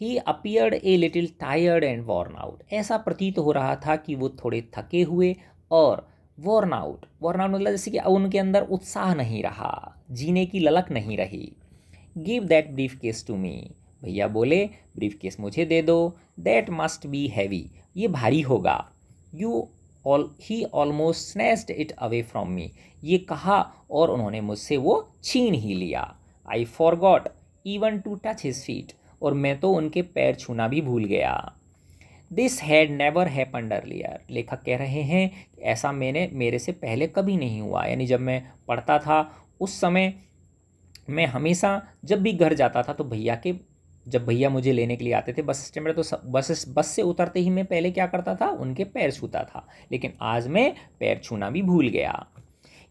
He appeared a little tired and worn out, ऐसा प्रतीत हो रहा था कि वो थोड़े थके हुए और वॉर्न आउट मतलब जैसे कि अब उनके अंदर उत्साह नहीं रहा, जीने की ललक नहीं रही। Give that brief case to me, भैया बोले ब्रीफ केस मुझे दे दो। दैट मस्ट बी हैवी, ये भारी होगा। He almost snatched it away from me, ये कहा और उन्होंने मुझसे वो छीन ही लिया। I forgot even to touch his feet, और मैं तो उनके पैर छूना भी भूल गया। This had never happened earlier, लेखक कह रहे हैं ऐसा मेरे से पहले कभी नहीं हुआ। यानी जब मैं पढ़ता था उस समय मैं हमेशा जब भी घर जाता था तो जब भैया मुझे लेने के लिए आते थे बस स्टैंड में, तो बस से उतरते ही मैं पहले क्या करता था, उनके पैर छूता था। लेकिन आज मैं पैर छूना भी भूल गया।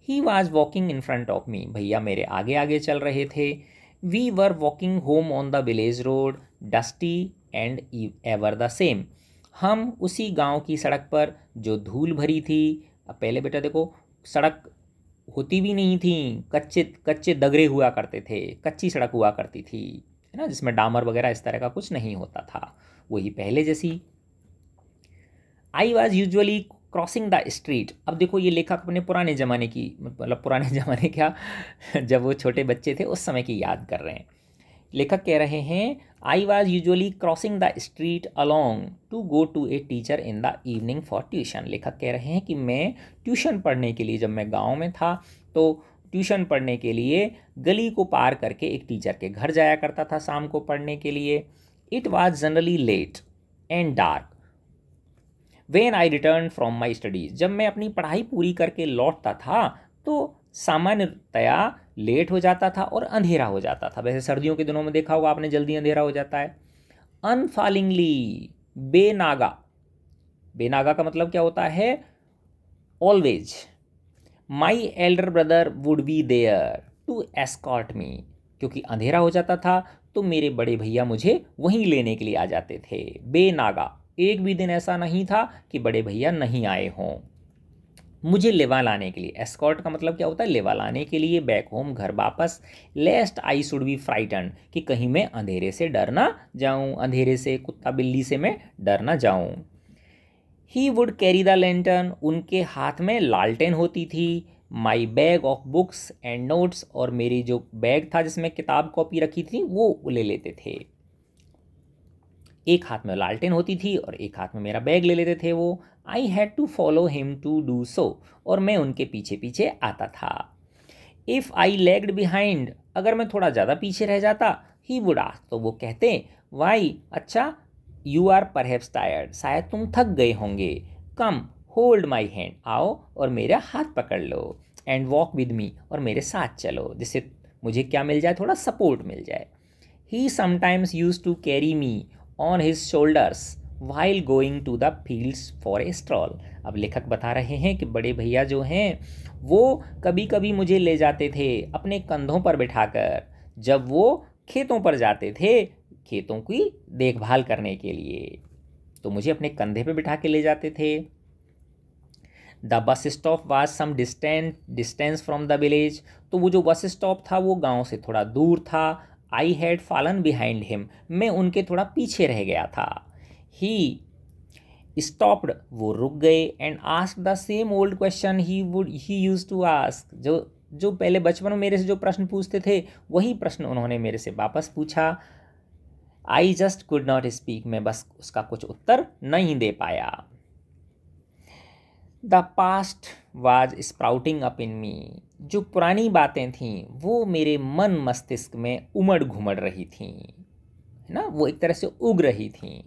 He was walking in front of me, भैया मेरे आगे आगे चल रहे थे। We were walking home on the village road, dusty and ever the same, हम उसी गांव की सड़क पर जो धूल भरी थी। अब पहले बेटा देखो सड़क होती भी नहीं थी, कच्चे कच्चे दगरे हुआ करते थे, कच्ची सड़क हुआ करती थी, है ना, जिसमें डामर वगैरह इस तरह का कुछ नहीं होता था, वही पहले जैसी। आई was usually crossing the street, अब देखो ये लेखक अपने पुराने ज़माने की, मतलब पुराने ज़माने क्या जब वो छोटे बच्चे थे उस समय की याद कर रहे हैं। लेखक कह रहे हैं I was usually crossing the street along to go to a teacher in the evening for tuition, लेखक कह रहे हैं कि मैं ट्यूशन पढ़ने के लिए, जब मैं गाँव में था तो ट्यूशन पढ़ने के लिए गली को पार करके एक टीचर के घर जाया करता था शाम को पढ़ने के लिए। It was generally late and dark when I return from my studies, जब मैं अपनी पढ़ाई पूरी करके लौटता था तो सामान्यतया लेट हो जाता था और अंधेरा हो जाता था। वैसे सर्दियों के दिनों में देखा होगा आपने, जल्दी अंधेरा हो जाता है। अनफॉलिंगली, बेनागा, बेनागा का मतलब क्या होता है, always. My elder brother would be there to escort me, क्योंकि अंधेरा हो जाता था तो मेरे बड़े भैया मुझे वहीं लेने के लिए आ जाते थे। बेनागा, एक भी दिन ऐसा नहीं था कि बड़े भैया नहीं आए हों मुझे लेवा लाने के लिए। एस्कॉर्ट का मतलब क्या होता है, लेवा लाने के लिए, बैक होम, घर वापस। लेस्ट आई शुड बी फ्राइटन, कि कहीं मैं अंधेरे से डर ना जाऊं, अंधेरे से, कुत्ता बिल्ली से मैं डर ना जाऊं। He would carry the lantern, उनके हाथ में लालटेन होती थी। My bag of books and notes, और मेरी जो बैग था जिसमें किताब कॉपी रखी थी वो ले लेते थे। एक हाथ में लालटेन होती थी और एक हाथ में मेरा बैग ले लेते थे वो। I had to follow him to do so, और मैं उनके पीछे पीछे आता था। इफ़ आई लैग्ड बिहाइंड, अगर मैं थोड़ा ज़्यादा पीछे रह जाता, ही वुड आस्क, तो वो कहते वाई, अच्छा, यू आर परहैप्स टायर्ड, शायद तुम थक गए होंगे। कम होल्ड माई हैंड, आओ और मेरा हाथ पकड़ लो। एंड वॉक विद मी, और मेरे साथ चलो, जिससे मुझे क्या मिल जाए, थोड़ा सपोर्ट मिल जाए। He sometimes use to carry me on his shoulders while going to the fields for a stroll. अब लेखक बता रहे हैं कि बड़े भैया जो हैं वो कभी कभी मुझे ले जाते थे अपने कंधों पर बिठाकर, जब वो खेतों पर जाते थे खेतों की देखभाल करने के लिए, तो मुझे अपने कंधे पर बिठा के ले जाते थे। The bus stop was some distance from the village, तो वो जो बस स्टॉप था वो गांव से थोड़ा दूर था। I had fallen behind him, मैं उनके थोड़ा पीछे रह गया था। ही स्टॉप्ड, वो रुक गए। And ask the same old question he use to ask, जो पहले बचपन में मेरे से जो प्रश्न पूछते थे वही प्रश्न उन्होंने मेरे से वापस पूछा। I just could not speak, मैं बस उसका कुछ उत्तर नहीं दे पाया। The past was sprouting up in me, जो पुरानी बातें थीं वो मेरे मन मस्तिष्क में उमड़ घुमड़ रही थीं, है ना, वो एक तरह से उग रही थीं।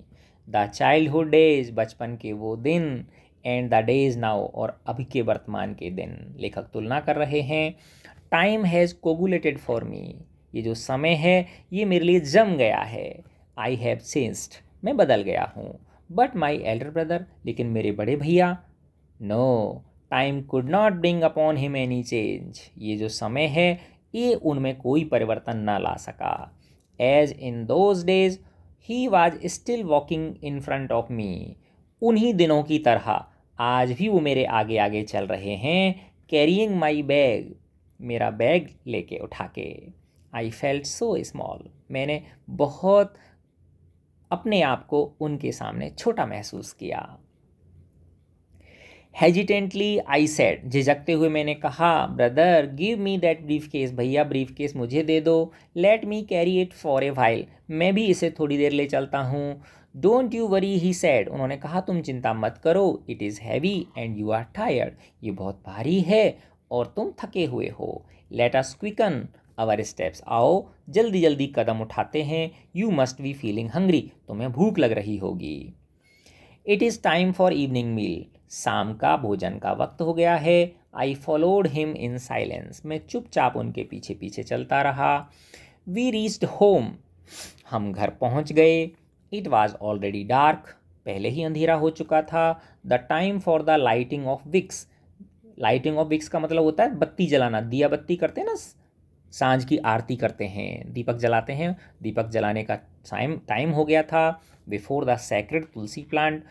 द चाइल्डहुड डेज, बचपन के वो दिन। एंड द डेज नाउ, और अभी के वर्तमान के दिन। लेखक तुलना कर रहे हैं। Time has coagulated for me, ये जो समय है ये मेरे लिए जम गया है। आई हैव चेंज्ड, मैं बदल गया हूँ। बट माई एल्डर ब्रदर, लेकिन मेरे बड़े भैया, no, time could not bring upon him any change, ये जो समय है ये उनमें कोई परिवर्तन न ला सका। As in those days he was still walking in front of me, उन्हीं दिनों की तरह आज भी वो मेरे आगे आगे चल रहे हैं, कैरिंग माई बैग, मेरा बैग लेके उठा के। आई फेल्ट सो स्मॉल, मैंने बहुत अपने आप को उनके सामने छोटा महसूस किया। हेजिटेंटली आई सेड, झिझकते हुए मैंने कहा, brother give me that brief case, भैया ब्रीफ केस मुझे दे दो। Let me carry it for a while, मैं भी इसे थोड़ी देर ले चलता हूँ। Don't you worry he said, उन्होंने कहा तुम चिंता मत करो। It is heavy and you are tired, ये बहुत भारी है और तुम थके हुए हो। Let us quicken our steps, आओ जल्दी जल्दी कदम उठाते हैं। You must be feeling hungry, तुम्हें भूख लग रही होगी। It is time for evening meal, शाम का भोजन का वक्त हो गया है। I followed him in silence, मैं चुपचाप उनके पीछे पीछे चलता रहा। वी रीच्ड होम, हम घर पहुंच गए। इट वॉज ऑलरेडी डार्क, पहले ही अंधेरा हो चुका था। The time for the lighting of wicks, lighting of wicks का मतलब होता है बत्ती जलाना, दिया बत्ती करते हैं ना, सांझ की आरती करते हैं, दीपक जलाते हैं, दीपक जलाने का टाइम हो गया था। Before the sacred Tulsi plant,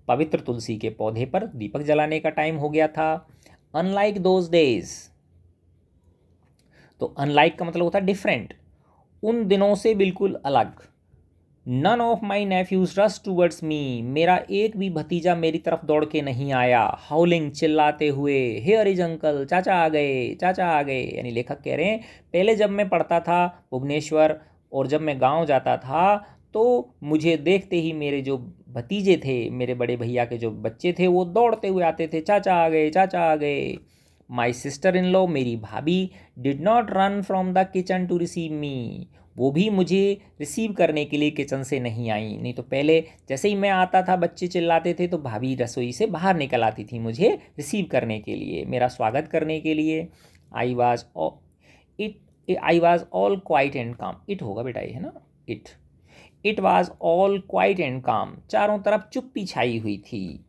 पवित्र तुलसी के पौधे पर दीपक जलाने का टाइम हो गया था। अनलाइक दोज डेज, तो अनलाइक का मतलब होता है डिफरेंट, उन दिनों से बिल्कुल अलग। None of my nephews rush towards me, मेरा एक भी भतीजा मेरी तरफ दौड़ के नहीं आया। हाउलिंग, चिल्लाते हुए, हेयर इज अंकल, चाचा आ गए, चाचा आ गए। यानी लेखक कह रहे हैं पहले जब मैं पढ़ता था भुवनेश्वर और जब मैं गांव जाता था तो मुझे देखते ही मेरे जो भतीजे थे, मेरे बड़े भैया के जो बच्चे थे, वो दौड़ते हुए आते थे, चाचा आ गए, चाचा आ गए। माई सिस्टर इन लॉ, मेरी भाभी, did not run from the kitchen to receive me, वो भी मुझे रिसीव करने के लिए किचन से नहीं आई। नहीं तो पहले जैसे ही मैं आता था बच्चे चिल्लाते थे तो भाभी रसोई से बाहर निकल आती थी मुझे रिसीव करने के लिए, मेरा स्वागत करने के लिए। I was all quiet and काम, इट होगा बेटा ये है ना, it was all quiet and काम, चारों तरफ चुप्पी छाई हुई थी।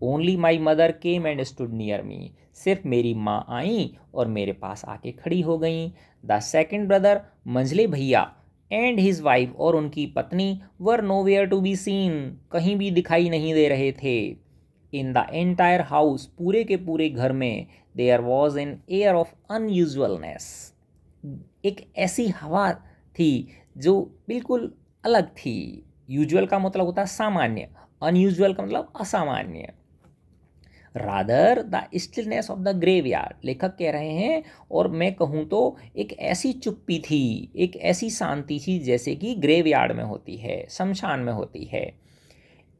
Only my mother came and stood near me, सिर्फ मेरी माँ आई और मेरे पास आके खड़ी हो गई। द सेकेंड ब्रदर, मंझले भैया, एंड हिज वाइफ, और उनकी पत्नी, वर नोवेयर टू बी सीन, कहीं भी दिखाई नहीं दे रहे थे। इन द एंटायर हाउस, पूरे के पूरे घर में, there was an air of unusualness, एक ऐसी हवा थी जो बिल्कुल अलग थी। यूजुअल का मतलब होता है सामान्य, अनयूजुअल का मतलब असामान्य। Rather the stillness of the graveyard, लेखक कह रहे हैं और मैं कहूँ तो एक ऐसी चुप्पी थी, एक ऐसी शांति थी जैसे कि ग्रेवयार्ड में होती है, शमशान में होती है।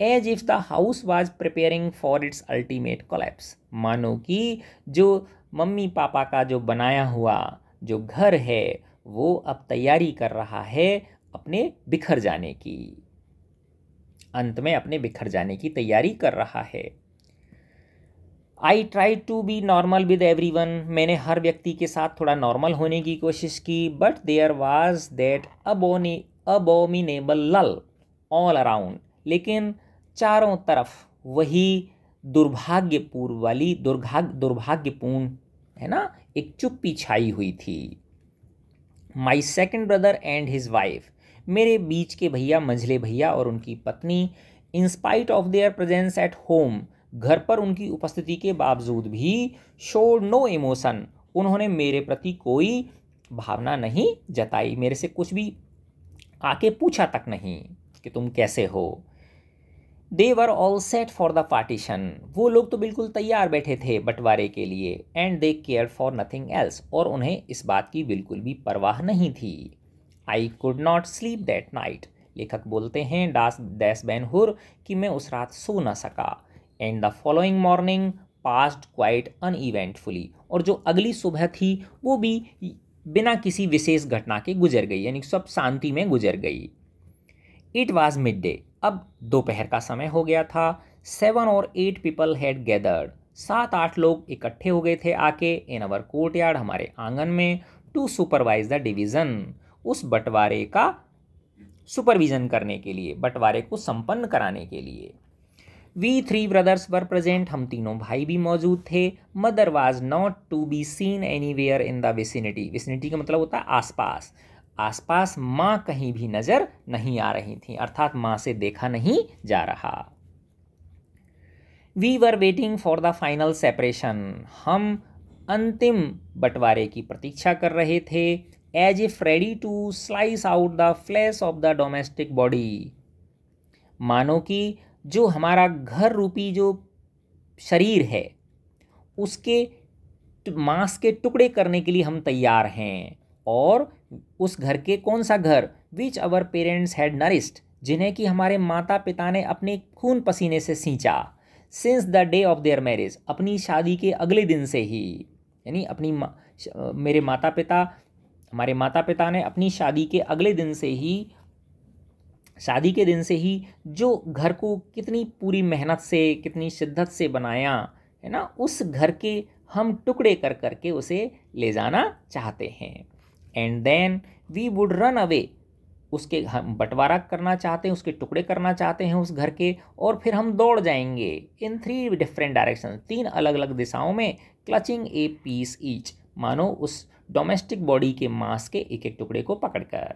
As if the house was preparing for its ultimate collapse, मानो कि जो मम्मी पापा का जो बनाया हुआ जो घर है वो अब तैयारी कर रहा है अपने बिखर जाने की, अंत में अपने बिखर जाने की तैयारी कर रहा है। I try to be normal with everyone, मैंने हर व्यक्ति के साथ थोड़ा नॉर्मल होने की कोशिश की। But there was that abominable lull all around, लेकिन चारों तरफ वही दुर्भाग्यपूर्ण है ना, एक चुप्पी छाई हुई थी। My second brother and his wife, मेरे बीच के भैया, मंझले भैया और उनकी पत्नी, in spite of their presence at home, घर पर उनकी उपस्थिति के बावजूद भी, शोड नो इमोशन, उन्होंने मेरे प्रति कोई भावना नहीं जताई, मेरे से कुछ भी आके पूछा तक नहीं कि तुम कैसे हो। They were all set for the partition, वो लोग तो बिल्कुल तैयार बैठे थे बंटवारे के लिए। And they care for nothing else, और उन्हें इस बात की बिल्कुल भी परवाह नहीं थी। I could not sleep that night, लेखक बोलते हैं डैश बेन हुर कि मैं उस रात सो न सका। And the following morning passed quite uneventfully, और जो अगली सुबह थी वो भी बिना किसी विशेष घटना के गुजर गई, यानी सब शांति में गुजर गई। इट वॉज मिड डे, अब दोपहर का समय हो गया था। 7 or 8 पीपल हैड गैदर्ड, 7-8 लोग इकट्ठे हो गए थे आके इन अवर कोर्टयार्ड, हमारे आंगन में, टू सुपरवाइज द डिवीज़न, उस बंटवारे का सुपरविजन करने के लिए, बंटवारे को संपन्न कराने के लिए। We three brothers were present, हम तीनों भाई भी मौजूद थे। Mother was not to be seen anywhere in the vicinity, vicinity का मतलब होता है आसपास, आसपास माँ कहीं भी नजर नहीं आ रही थी, अर्थात माँ से देखा नहीं जा रहा। We were waiting for the final separation, हम अंतिम बंटवारे की प्रतीक्षा कर रहे थे। As if ready to slice out the flesh of the domestic body, मानो कि जो हमारा घर रूपी जो शरीर है उसके मांस के टुकड़े करने के लिए हम तैयार हैं। और उस घर के, कौन सा घर, विच अवर पेरेंट्स हैड नरिस्ड, जिन्हें कि हमारे माता पिता ने अपने खून पसीने से सींचा। Since the day of their marriage, अपनी शादी के अगले दिन से ही, यानी मेरे माता पिता, हमारे माता पिता ने अपनी शादी के अगले दिन से ही, शादी के दिन से ही जो घर को कितनी पूरी मेहनत से, कितनी शिद्दत से बनाया है ना, उस घर के हम टुकड़े कर करके उसे ले जाना चाहते हैं। And then we would run away, उसके हम बंटवारा करना चाहते हैं, उसके टुकड़े करना चाहते हैं उस घर के, और फिर हम दौड़ जाएंगे इन 3 डिफरेंट डायरेक्शन, 3 अलग अलग दिशाओं में, क्लचिंग ए पीस ईच, मानो उस डोमेस्टिक बॉडी के मांस के एक एक टुकड़े को पकड़कर।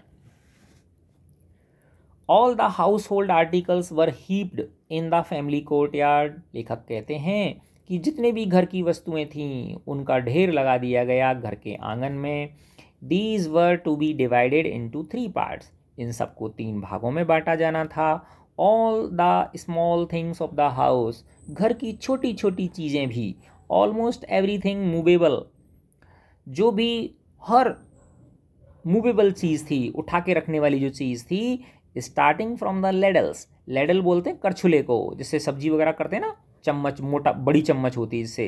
All the house hold articles were heaped in the family courtyard, लेखक कहते हैं कि जितने भी घर की वस्तुएं थीं उनका ढेर लगा दिया गया घर के आंगन में। These were to be divided into 3 parts, इन सबको 3 भागों में बांटा जाना था। All the small things of the house, घर की छोटी छोटी चीज़ें भी, ऑलमोस्ट एवरीथिंग मूवेबल, जो भी हर मूवेबल चीज़ थी, उठा के रखने वाली जो चीज़ थी, स्टार्टिंग फ्रॉम द लेडल्स, लेडल बोलते हैं करछुले को, जिससे सब्जी वगैरह करते हैं ना, चम्मच, मोटा बड़ी चम्मच होती है इससे,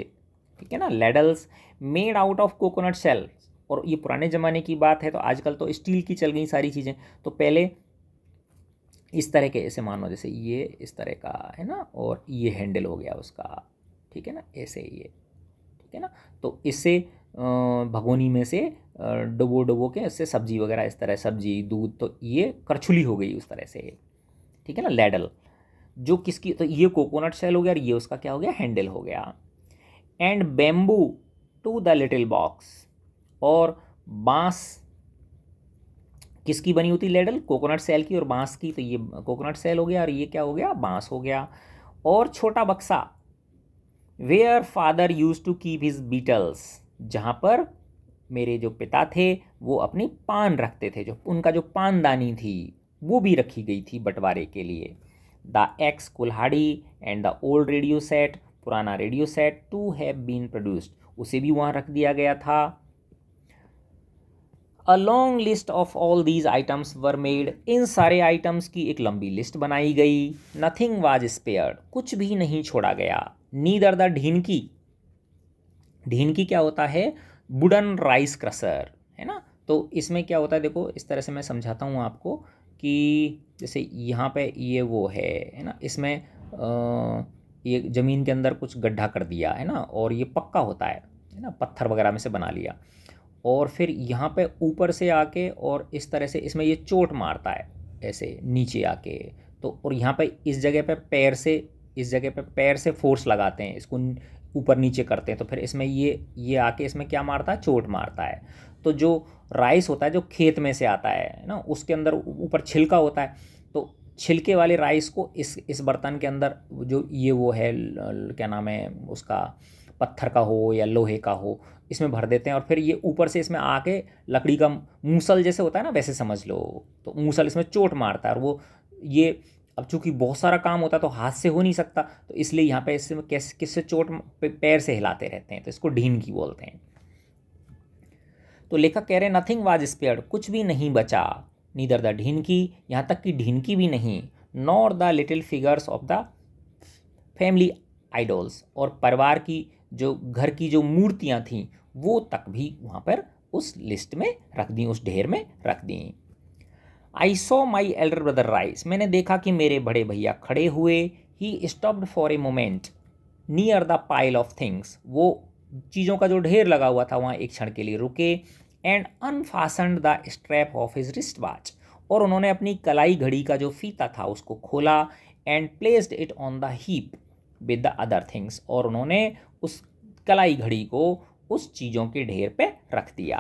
ठीक है ना, ladles, made out of coconut shell, और ये पुराने ज़माने की बात है, तो आजकल तो स्टील की चल गई सारी चीज़ें, तो पहले इस तरह के, ऐसे मानो जैसे ये इस तरह का है ना, और ये हैंडल हो गया उसका, ठीक है ना, ऐसे ये, ठीक है ना, तो इससे भगोनी में से डुबो डुबो के इससे सब्जी वगैरह, इस तरह सब्जी दूध, तो ये करछुली हो गई उस तरह से, ठीक है ना, लेडल, जो किसकी, तो ये कोकोनट शेल हो गया और ये उसका क्या हो गया, हैंडल हो गया। And bamboo to the little box, और बांस किसकी बनी होती लेडल, कोकोनट सेल की और बांस की, तो ये कोकोनट सेल हो गया और ये क्या हो गया, बांस हो गया। और छोटा बक्सा, where father use to keep his betels, जहाँ पर मेरे जो पिता थे वो अपनी पान रखते थे, जो उनका जो पानदानी थी वो भी रखी गई थी बंटवारे के लिए। द एक्स कुल्हाड़ी and the old radio set, पुराना radio set, to have been produced, उसे भी वहाँ रख दिया गया था। A long list of all these items were made, इन सारे आइटम्स की एक लंबी लिस्ट बनाई गई। नथिंग वाज स्पेयर्ड, कुछ भी नहीं छोड़ा गया। नीदर द ढीनकी, ढीनकी क्या होता है, वुडन राइस क्रशर, है ना, तो इसमें क्या होता है, देखो इस तरह से मैं समझाता हूँ आपको कि जैसे यहाँ पे ये वो है ना, इसमें ये ज़मीन के अंदर कुछ गड्ढा कर दिया है ना, और ये पक्का होता है ना, पत्थर वगैरह में से बना लिया, और फिर यहाँ पे ऊपर से आके और इस तरह से इसमें ये चोट मारता है ऐसे नीचे आके, तो और यहाँ पे इस जगह पे पैर से, इस जगह पे पैर से फोर्स लगाते हैं, इसको ऊपर नीचे करते हैं, तो फिर इसमें ये आके इसमें क्या मारता है, चोट मारता है। तो जो राइस होता है जो खेत में से आता है ना, उसके अंदर ऊपर छिलका होता है, तो छिलके वाले राइस को इस बर्तन के अंदर, जो ये वो है क्या नाम है उसका, पत्थर का हो या लोहे का हो, इसमें भर देते हैं, और फिर ये ऊपर से इसमें आके लकड़ी का मूसल जैसे होता है ना, वैसे समझ लो, तो मूसल इसमें चोट मारता है, और वो ये अब चूंकि बहुत सारा काम होता है तो हाथ से हो नहीं सकता, तो इसलिए यहाँ पे इससे किससे चोट, पैर से हिलाते रहते हैं, तो इसको ढीनकी बोलते हैं। तो लेखक कह रहे हैं नथिंग वाज स्पेयर्ड, कुछ भी नहीं बचा। नीदर द ढीनकी, यहाँ तक कि ढीनकी भी नहीं, nor the little figures of the family idols, और परिवार की जो घर की जो मूर्तियाँ थीं वो तक भी वहाँ पर उस लिस्ट में रख दी, उस ढेर में रख दी। I saw my elder brother rise, मैंने देखा कि मेरे बड़े भैया खड़े हुए। He stopped for a moment near the pile of things, वो चीज़ों का जो ढेर लगा हुआ था वहाँ एक क्षण के लिए रुके। And unfastened the strap of his wrist watch, और उन्होंने अपनी कलाई घड़ी का जो फीता था उसको खोला and placed it on the heap with the other things, और उन्होंने उस कलाई घड़ी को उस चीज़ों के ढेर पे रख दिया।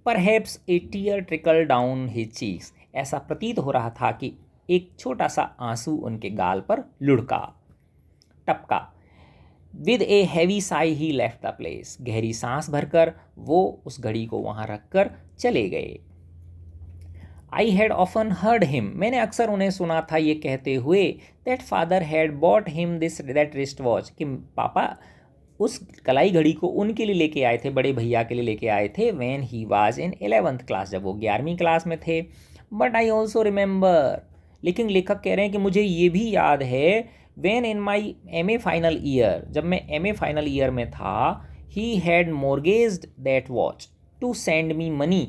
Perhaps a tear trickle down his cheeks, ऐसा प्रतीत हो रहा था कि एक छोटा सा आंसू उनके गाल पर लुढ़का, टपका। With a heavy Sai he left the place, गहरी सांस भरकर वो उस घड़ी को वहां रखकर चले गए। I had often heard him, मैंने अक्सर उन्हें सुना था ये कहते हुए, that father had bought him this that wrist watch, कि पापा उस कलाई घड़ी को उनके लिए लेके आए थे, बड़े भैया के लिए लेके आए थे, when he was in 11th class, जब वो 11वीं क्लास में थे। बट आई ऑल्सो रिमेंबर, लेकिन लेखक कह रहे हैं कि मुझे ये भी याद है, when in my MA final year, जब मैं MA फाइनल ईयर में था, he had mortgaged that watch to send me money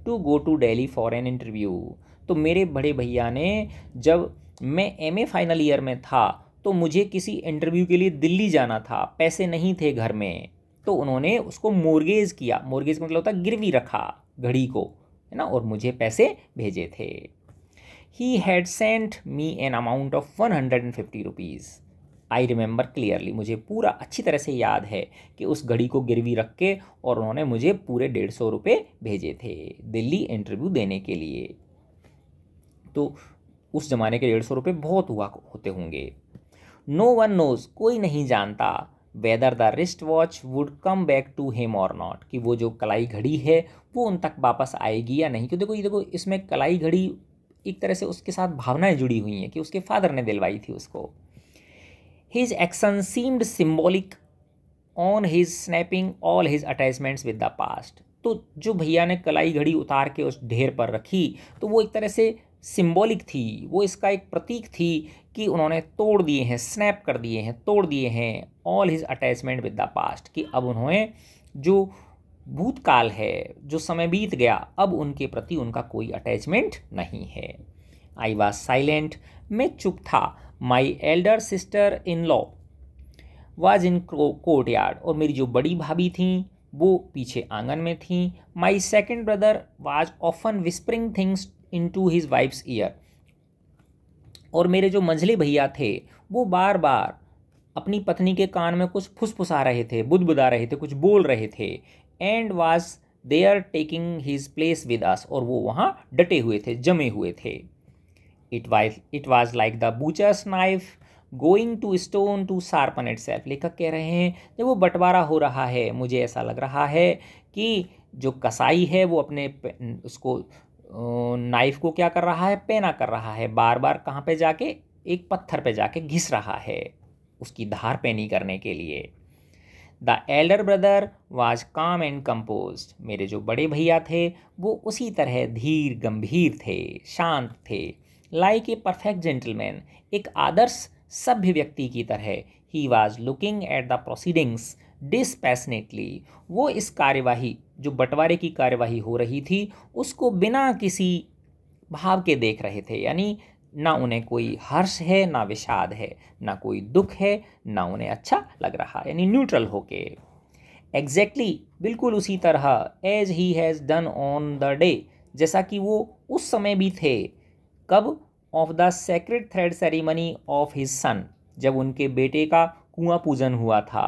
to go to Delhi for an interview. तो मेरे बड़े भैया ने, जब मैं MA फाइनल ईयर में था तो मुझे किसी इंटरव्यू के लिए दिल्ली जाना था, पैसे नहीं थे घर में, तो उन्होंने उसको मोर्गेज किया, मोर्गेज का मतलब होता है गिरवी रखा घड़ी को, है ना, और मुझे पैसे भेजे थे। He had sent me an amount of 150 rupees, I remember clearly, मुझे पूरा अच्छी तरह से याद है कि उस घड़ी को गिरवी रख के और उन्होंने मुझे पूरे 150 रुपये भेजे थे दिल्ली इंटरव्यू देने के लिए। तो उस ज़माने के 150 रुपये बहुत हुआ होते होंगे। नो वन नोज, कोई नहीं जानता, whether the wrist watch would come back to him or not, कि वो जो कलाई घड़ी है वो उन तक वापस आएगी या नहीं। क्योंकि देखो, ये देखो, इसमें कलाई घड़ी एक तरह से उसके साथ भावनाएं जुड़ी हुई हैं कि उसके फादर ने दिलवाई थी उसको। His action seemed symbolic on his snapping all his attachments with the past, तो जो भैया ने कलाई घड़ी उतार के उस ढेर पर रखी, तो वो एक तरह से सिंबॉलिक थी, वो इसका एक प्रतीक थी कि उन्होंने तोड़ दिए हैं, स्नैप कर दिए हैं, तोड़ दिए हैं all his attachment with the past, कि अब उन्होंने जो भूतकाल है, जो समय बीत गया, अब उनके प्रति उनका कोई अटैचमेंट नहीं है। आई वॉज साइलेंट, मैं चुप था। माई elder sister in law was in court yard, और मेरी जो बड़ी भाभी थी वो पीछे आंगन में थी। My second brother was often whispering things into his wife's ear, और मेरे जो मंझले भैया थे वो बार बार अपनी पत्नी के कान में कुछ फुसफुसा रहे थे, बुदबुदा रहे थे, कुछ बोल रहे थे। And was there taking his place with us, और वो वहाँ डटे हुए थे, जमे हुए थे। It was like the butcher's knife going to stone to sharpen itself, लेखक कह रहे हैं जब वो बंटवारा हो रहा है, मुझे ऐसा लग रहा है कि जो कसाई है वो अपने उसको नाइफ को क्या कर रहा है, पैना कर रहा है, बार बार कहाँ पे जाके, एक पत्थर पे जाके घिस रहा है उसकी धार पैनी करने के लिए। द एल्डर ब्रदर वाज काम एंड कंपोज्ड, मेरे जो बड़े भैया थे वो उसी तरह धीर गंभीर थे, शांत थे। लाइक ए परफेक्ट जेंटलमैन, एक आदर्श सभ्य व्यक्ति की तरह। He was looking at the proceedings dispassionately, वो इस कार्यवाही, जो बंटवारे की कार्यवाही हो रही थी, उसको बिना किसी भाव के देख रहे थे, यानी ना उन्हें कोई हर्ष है, ना विषाद है, ना कोई दुख है, ना उन्हें अच्छा लग रहा, यानी न्यूट्रल होके। एग्जैक्टली, बिल्कुल उसी तरह, as he has done on the day, जैसा कि वो उस समय भी थे, कब, of the sacred thread ceremony of his son, जब उनके बेटे का कुआं पूजन हुआ था,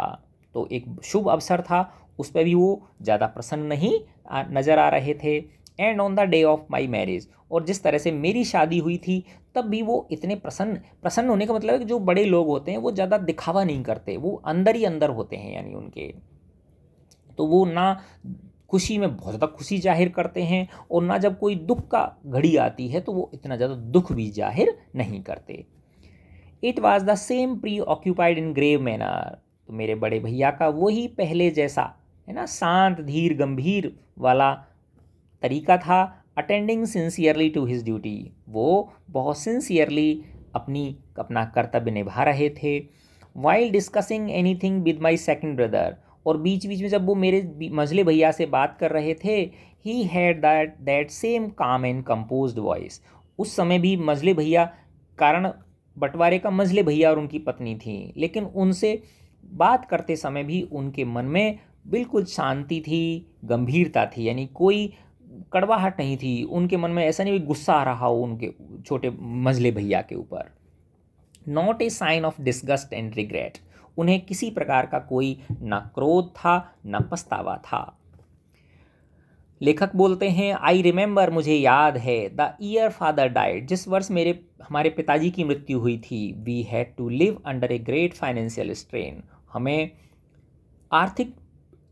तो एक शुभ अवसर था, उस पर भी वो ज़्यादा प्रसन्न नहीं नज़र आ रहे थे। And on the day of my marriage, और जिस तरह से मेरी शादी हुई थी तब भी वो इतने प्रसन्न होने का मतलब है कि जो बड़े लोग होते हैं वो ज़्यादा दिखावा नहीं करते, वो अंदर ही अंदर होते हैं, यानी उनके, तो वो ना खुशी में बहुत ज़्यादा खुशी जाहिर करते हैं, और ना जब कोई दुख का घड़ी आती है तो वो इतना ज़्यादा दुख भी जाहिर नहीं करते। It was the same preoccupied in grave manner, तो मेरे बड़े भैया का वही पहले जैसा, है ना, शांत धीर गंभीर वाला तरीका था। Attending sincerely to his duty, वो बहुत सिंसियरली अपना कर्तव्य निभा रहे थे। While discussing anything with my second brother, और बीच बीच में जब वो मेरे मझले भैया से बात कर रहे थे, ही हैड दैट सेम काम एंड कंपोज्ड वॉइस, उस समय भी मझले भैया, कारण बंटवारे का मझले भैया और उनकी पत्नी थी, लेकिन उनसे बात करते समय भी उनके मन में बिल्कुल शांति थी, गंभीरता थी, यानी कोई कड़वाहट नहीं थी, उनके मन में ऐसा नहीं कि गुस्सा आ रहा हो उनके छोटे मंझले भैया के ऊपर। Not a sign of disgust and regret, उन्हें किसी प्रकार का कोई न क्रोध था न पछतावा था। लेखक बोलते हैं, आई रिमेंबर, मुझे याद है, द ईयर फादर डाइड, जिस वर्ष हमारे पिताजी की मृत्यु हुई थी। We had to live under a great financial strain, हमें आर्थिक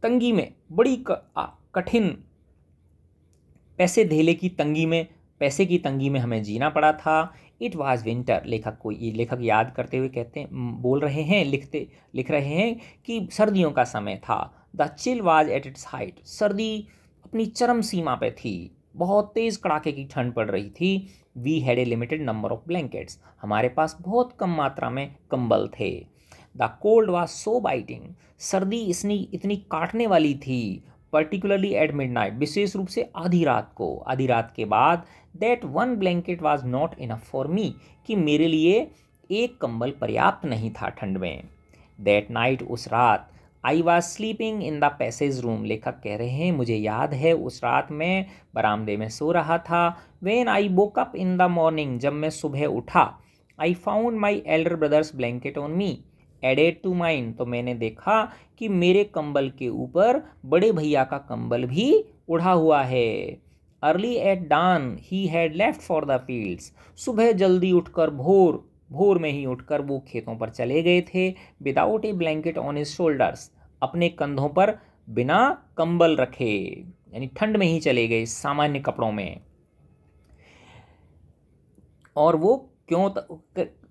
तंगी में, बड़ी कठिन पैसे धेले की तंगी में, पैसे की तंगी में हमें जीना पड़ा था। इट वॉज विंटर, लेखक याद करते हुए कहते हैं, बोल रहे हैं, लिख रहे हैं कि सर्दियों का समय था। The chill was at its height, सर्दी अपनी चरम सीमा पे थी, बहुत तेज़ कड़ाके की ठंड पड़ रही थी। We had a limited number of blankets, हमारे पास बहुत कम मात्रा में कंबल थे। The cold was so biting, सर्दी इतनी काटने वाली थी, पर्टिकुलरली एट मिडनाइट, विशेष रूप से आधी रात के बाद। That one blanket was not enough for me, कि मेरे लिए एक कंबल पर्याप्त नहीं था ठंड में। दैट नाइट, उस रात, I was sleeping in the passage room, लेखक कह रहे हैं, मुझे याद है उस रात मैं बरामदे में सो रहा था। When I woke up in the morning, जब मैं सुबह उठा, I found my elder brother's blanket on me added to mine, तो मैंने देखा कि मेरे कंबल के ऊपर बड़े भैया का कंबल भी उड़ा हुआ है। Early at dawn he had left for the fields, सुबह जल्दी उठकर, भोर में ही उठकर वो खेतों पर चले गए थे। Without A blanket on his shoulders, अपने कंधों पर बिना कंबल रखे, यानी ठंड में ही चले गए सामान्य कपड़ों में। और वो क्यों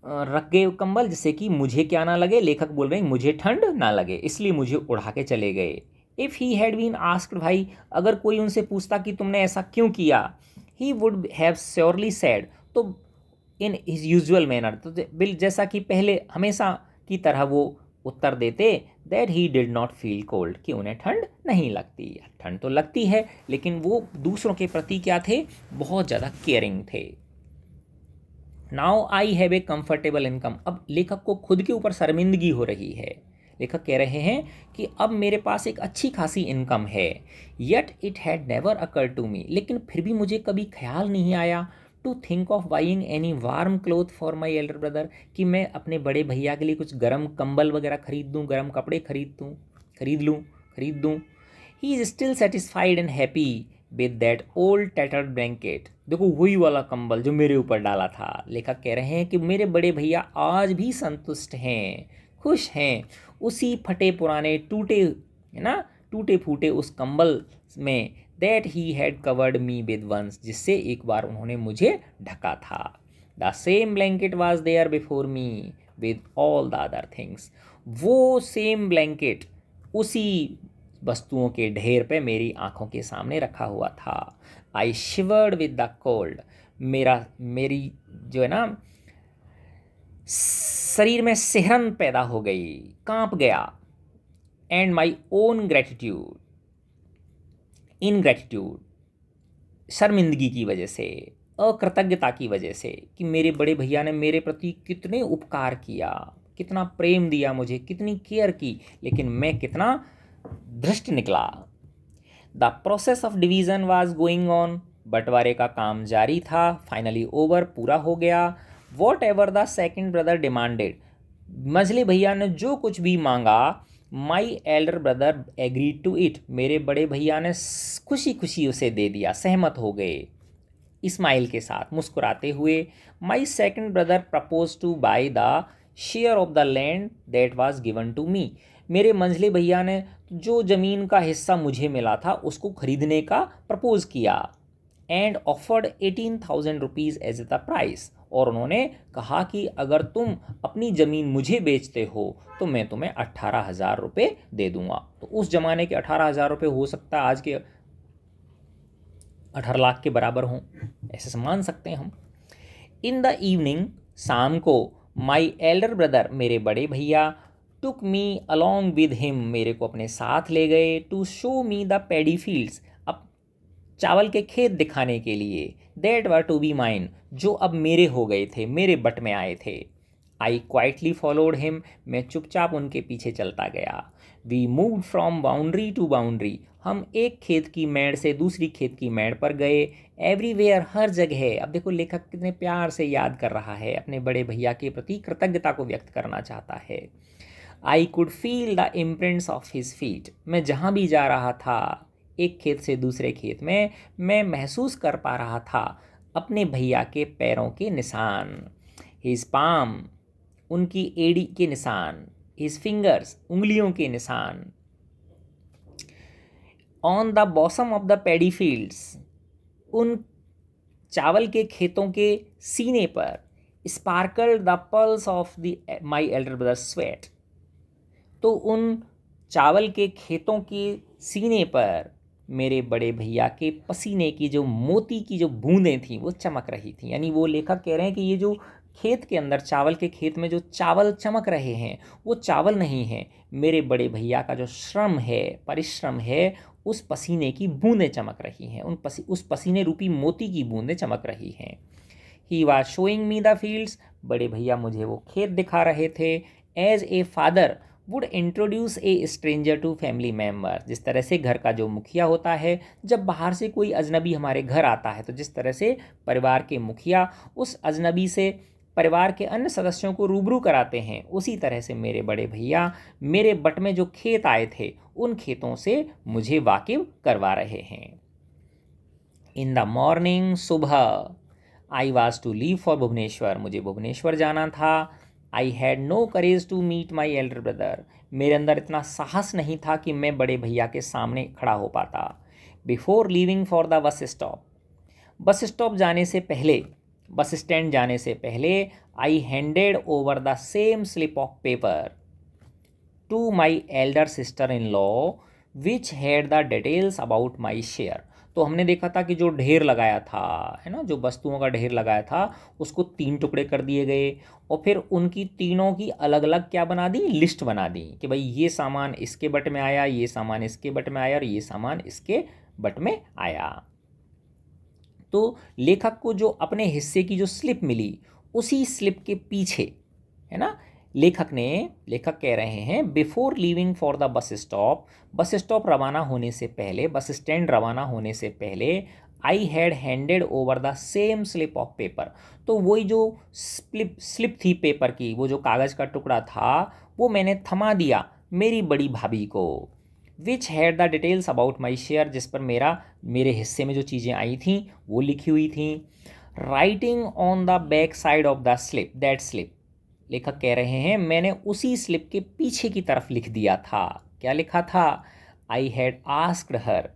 रख गए कंबल, जिससे कि मुझे क्या ना लगे, लेखक बोल रहे हैं मुझे ठंड ना लगे, इसलिए मुझे उड़ा के चले गए। If he had been asked, भाई अगर कोई उनसे पूछता कि तुमने ऐसा क्यों किया, he would have surely said, तो इन हिज यूजुअल मैनर, तो जैसा कि पहले हमेशा की तरह वो उत्तर देते, that he did not feel cold, कि उन्हें ठंड नहीं लगती। ठंड तो लगती है, लेकिन वो दूसरों के प्रति क्या थे, बहुत ज़्यादा केयरिंग थे। Now I have a comfortable income, अब लेखक को खुद के ऊपर शर्मिंदगी हो रही है। लेखक कह रहे हैं कि अब मेरे पास एक अच्छी खासी इनकम है। Yet it had never occur to me, लेकिन फिर भी मुझे कभी ख्याल नहीं आया, to think of buying any warm cloth for my elder brother, कि मैं अपने बड़े भैया के लिए कुछ गर्म कंबल वगैरह खरीद दूँ, गर्म कपड़े खरीद दूँ। He is still satisfied and happy with that old tattered blanket, देखो वही वाला कंबल जो मेरे ऊपर डाला था। लेखक कह रहे हैं कि मेरे बड़े भैया आज भी संतुष्ट हैं, खुश हैं उसी फटे पुराने टूटे फूटे उस कंबल में, that he had covered me with once, जिससे एक बार उन्होंने मुझे ढका था। The same blanket was there before me with all the other things, वो सेम ब्लैंकेट उसी वस्तुओं के ढेर पे मेरी आंखों के सामने रखा हुआ था। आई शिवर्ड विद द कोल्ड, मेरी जो है ना शरीर में सिहरन पैदा हो गई, कांप गया। एंड माई ओन इनग्रेटिट्यूड, शर्मिंदगी की वजह से, अकृतज्ञता की वजह से, कि मेरे बड़े भैया ने मेरे प्रति कितने उपकार किया, कितना प्रेम दिया मुझे, कितनी केयर की, लेकिन मैं कितना भ्रष्ट निकला। The process of division was going on, बंटवारे का काम जारी था, फाइनली ओवर, पूरा हो गया। Whatever the second brother demanded, मझले भैया ने जो कुछ भी मांगा, my elder brother agreed to it, मेरे बड़े भैया ने खुशी खुशी उसे दे दिया, सहमत हो गए इस्माइल के साथ, मुस्कुराते हुए। My second brother propose to buy the share of the land that was given to me, मेरे मंझले भैया ने जो ज़मीन का हिस्सा मुझे मिला था उसको खरीदने का प्रपोज किया। And offered 18,000 rupees as the price, और उन्होंने कहा कि अगर तुम अपनी ज़मीन मुझे बेचते हो तो मैं तुम्हें 18,000 रुपये दे दूंगा। तो उस ज़माने के 18,000 रुपये हो सकता है आज के 18 लाख के बराबर हों, ऐसे मान सकते हैं हम। इन द इवनिंग, शाम को, माई एल्डर ब्रदर, मेरे बड़े भैया, took me along with him, मेरे को अपने साथ ले गए, to show me the paddy fields, अब चावल के खेत दिखाने के लिए, that were to be mine, जो अब मेरे हो गए थे, मेरे बट में आए थे। आई क्वाइटली फॉलोड हिम, मैं चुपचाप उनके पीछे चलता गया। We moved from boundary to boundary, हम एक खेत की मेड़ से दूसरी खेत की मेड़ पर गए। एवरीवेयर, हर जगह। अब देखो लेखक कितने प्यार से याद कर रहा है, अपने बड़े भैया के प्रति कृतज्ञता को व्यक्त करना चाहता है। I could feel the imprints of his feet. मैं जहाँ भी जा रहा था, एक खेत से दूसरे खेत में, मैं महसूस कर पा रहा था अपने भैया के पैरों के निशान। हिज पाम, उनकी एड़ी के निशान। हिज फिंगर्स, उंगलियों के निशान। On the bosom of the paddy fields, उन चावल के खेतों के सीने पर। Sparkle the pulse of the my elder brother sweat, तो उन चावल के खेतों के सीने पर मेरे बड़े भैया के पसीने की जो मोती की जो बूंदें थी वो चमक रही थी। यानी वो लेखक कह रहे हैं कि ये जो खेत के अंदर, चावल के खेत में जो चावल चमक रहे हैं वो चावल नहीं है, मेरे बड़े भैया का जो श्रम है, परिश्रम है, उस पसीने की बूंदें चमक रही हैं, उस पसीने रूपी मोती की बूंदें चमक रही हैं। He was showing me the fields, बड़े भैया मुझे वो खेत दिखा रहे थे। As a father would introduce a stranger to family member, जिस तरह से घर का जो मुखिया होता है, जब बाहर से कोई अजनबी हमारे घर आता है तो जिस तरह से परिवार के मुखिया उस अजनबी से परिवार के अन्य सदस्यों को रूबरू कराते हैं, उसी तरह से मेरे बड़े भैया मेरे बट में जो खेत आए थे उन खेतों से मुझे वाकिफ करवा रहे हैं। इन द मॉर्निंग, सुबह। I was to leave for Bhubaneswar, मुझे भुवनेश्वर जाना था। I had no courage to meet my elder brother, मेरे अंदर इतना साहस नहीं था कि मैं बड़े भैया के सामने खड़ा हो पाता। Before leaving for the bus stop, bus stop जाने से पहले, बस स्टैंड जाने से पहले, I handed over the same slip of paper to my elder sister in law which had the details about my share. तो हमने देखा था कि जो ढेर लगाया था, है ना, जो वस्तुओं का ढेर लगाया था, उसको 3 टुकड़े कर दिए गए और फिर उनकी तीनों की अलग अलग क्या बना दी, लिस्ट बना दी कि भाई ये सामान इसके बट में आया, ये सामान इसके बट में आया और ये सामान इसके बट में आया। तो लेखक को जो अपने हिस्से की जो स्लिप मिली, उसी स्लिप के पीछे, है ना, लेखक कह रहे हैं before leaving for the bus stop, bus stop रवाना होने से पहले, बस स्टैंड रवाना होने से पहले, I had handed over the same slip of paper. तो वही जो स्लिप थी पेपर की, वो जो कागज़ का टुकड़ा था, वो मैंने थमा दिया मेरी बड़ी भाभी को। विच had the details about my share, जिस पर मेरे हिस्से में जो चीज़ें आई थीं वो लिखी हुई थी। Writing on the back side of the slip, that slip, लेखक कह रहे हैं मैंने उसी स्लिप के पीछे की तरफ लिख दिया था। क्या लिखा था? आई हैड आस्क्ड हर,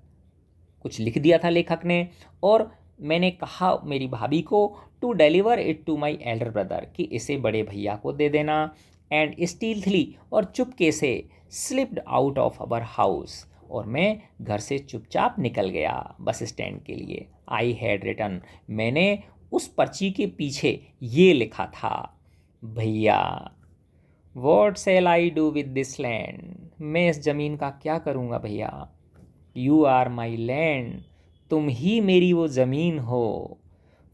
कुछ लिख दिया था लेखक ने, और मैंने कहा मेरी भाभी को to deliver it to my elder brother, कि इसे बड़े भैया को दे देना। एंड स्टीलथली, और चुपके से, slipped out of our house, और मैं घर से चुपचाप निकल गया बस स्टैंड के लिए। आई हैड रिटन, मैंने उस पर्ची के पीछे ये लिखा था, भैया what shall I do with this land, मैं इस ज़मीन का क्या करूँगा भैया। यू आर माई लैंड, तुम ही मेरी वो ज़मीन हो।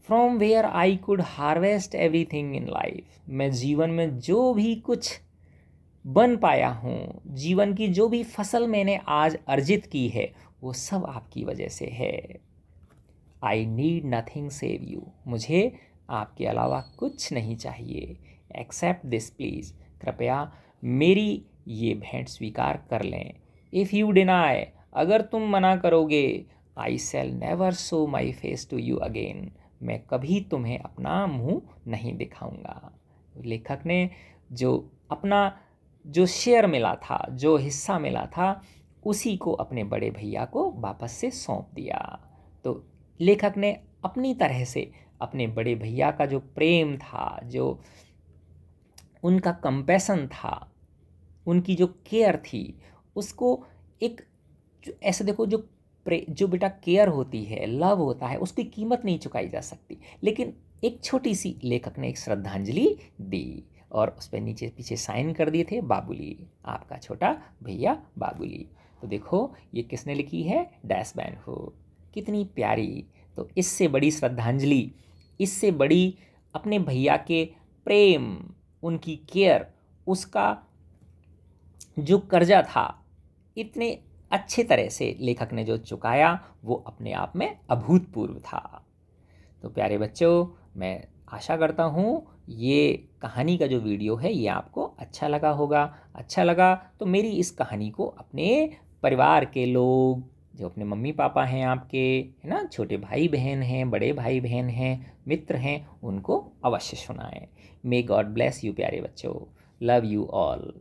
From where I could harvest everything in life, मैं जीवन में जो भी कुछ बन पाया हूँ, जीवन की जो भी फसल मैंने आज अर्जित की है, वो सब आपकी वजह से है। I need nothing save you, मुझे आपके अलावा कुछ नहीं चाहिए। एक्सेप्ट दिस प्लीज़, कृपया मेरी ये भेंट स्वीकार कर लें। इफ़ यू डिनाई, अगर तुम मना करोगे, I shall never show my face to you again, मैं कभी तुम्हें अपना मुंह नहीं दिखाऊंगा। लेखक ने जो अपना जो शेयर मिला था, जो हिस्सा मिला था, उसी को अपने बड़े भैया को वापस से सौंप दिया। तो लेखक ने अपनी तरह से अपने बड़े भैया का जो प्रेम था, जो उनका कंपैशन था, उनकी जो केयर थी, उसको एक ऐसे देखो, जो बेटा केयर होती है, लव होता है, उसकी कीमत नहीं चुकाई जा सकती, लेकिन एक छोटी सी लेखक ने एक श्रद्धांजलि दी और उस पर नीचे पीछे साइन कर दिए थे, बाबुली, आपका छोटा भैया बाबुली। तो देखो ये किसने लिखी है, डैश बैन हो, कितनी प्यारी। तो इससे बड़ी श्रद्धांजलि, इससे बड़ी अपने भैया के प्रेम, उनकी केयर, उसका जो कर्जा था, इतने अच्छे तरह से लेखक ने जो चुकाया वो अपने आप में अभूतपूर्व था। तो प्यारे बच्चों, मैं आशा करता हूँ ये कहानी का जो वीडियो है ये आपको अच्छा लगा होगा। अच्छा लगा तो मेरी इस कहानी को अपने परिवार के लोग, जो अपने मम्मी पापा हैं आपके, है ना, छोटे भाई बहन हैं, बड़े भाई बहन हैं, मित्र हैं, उनको अवश्य सुनाएं। मे गॉड ब्लेस यू प्यारे बच्चों। Love you all.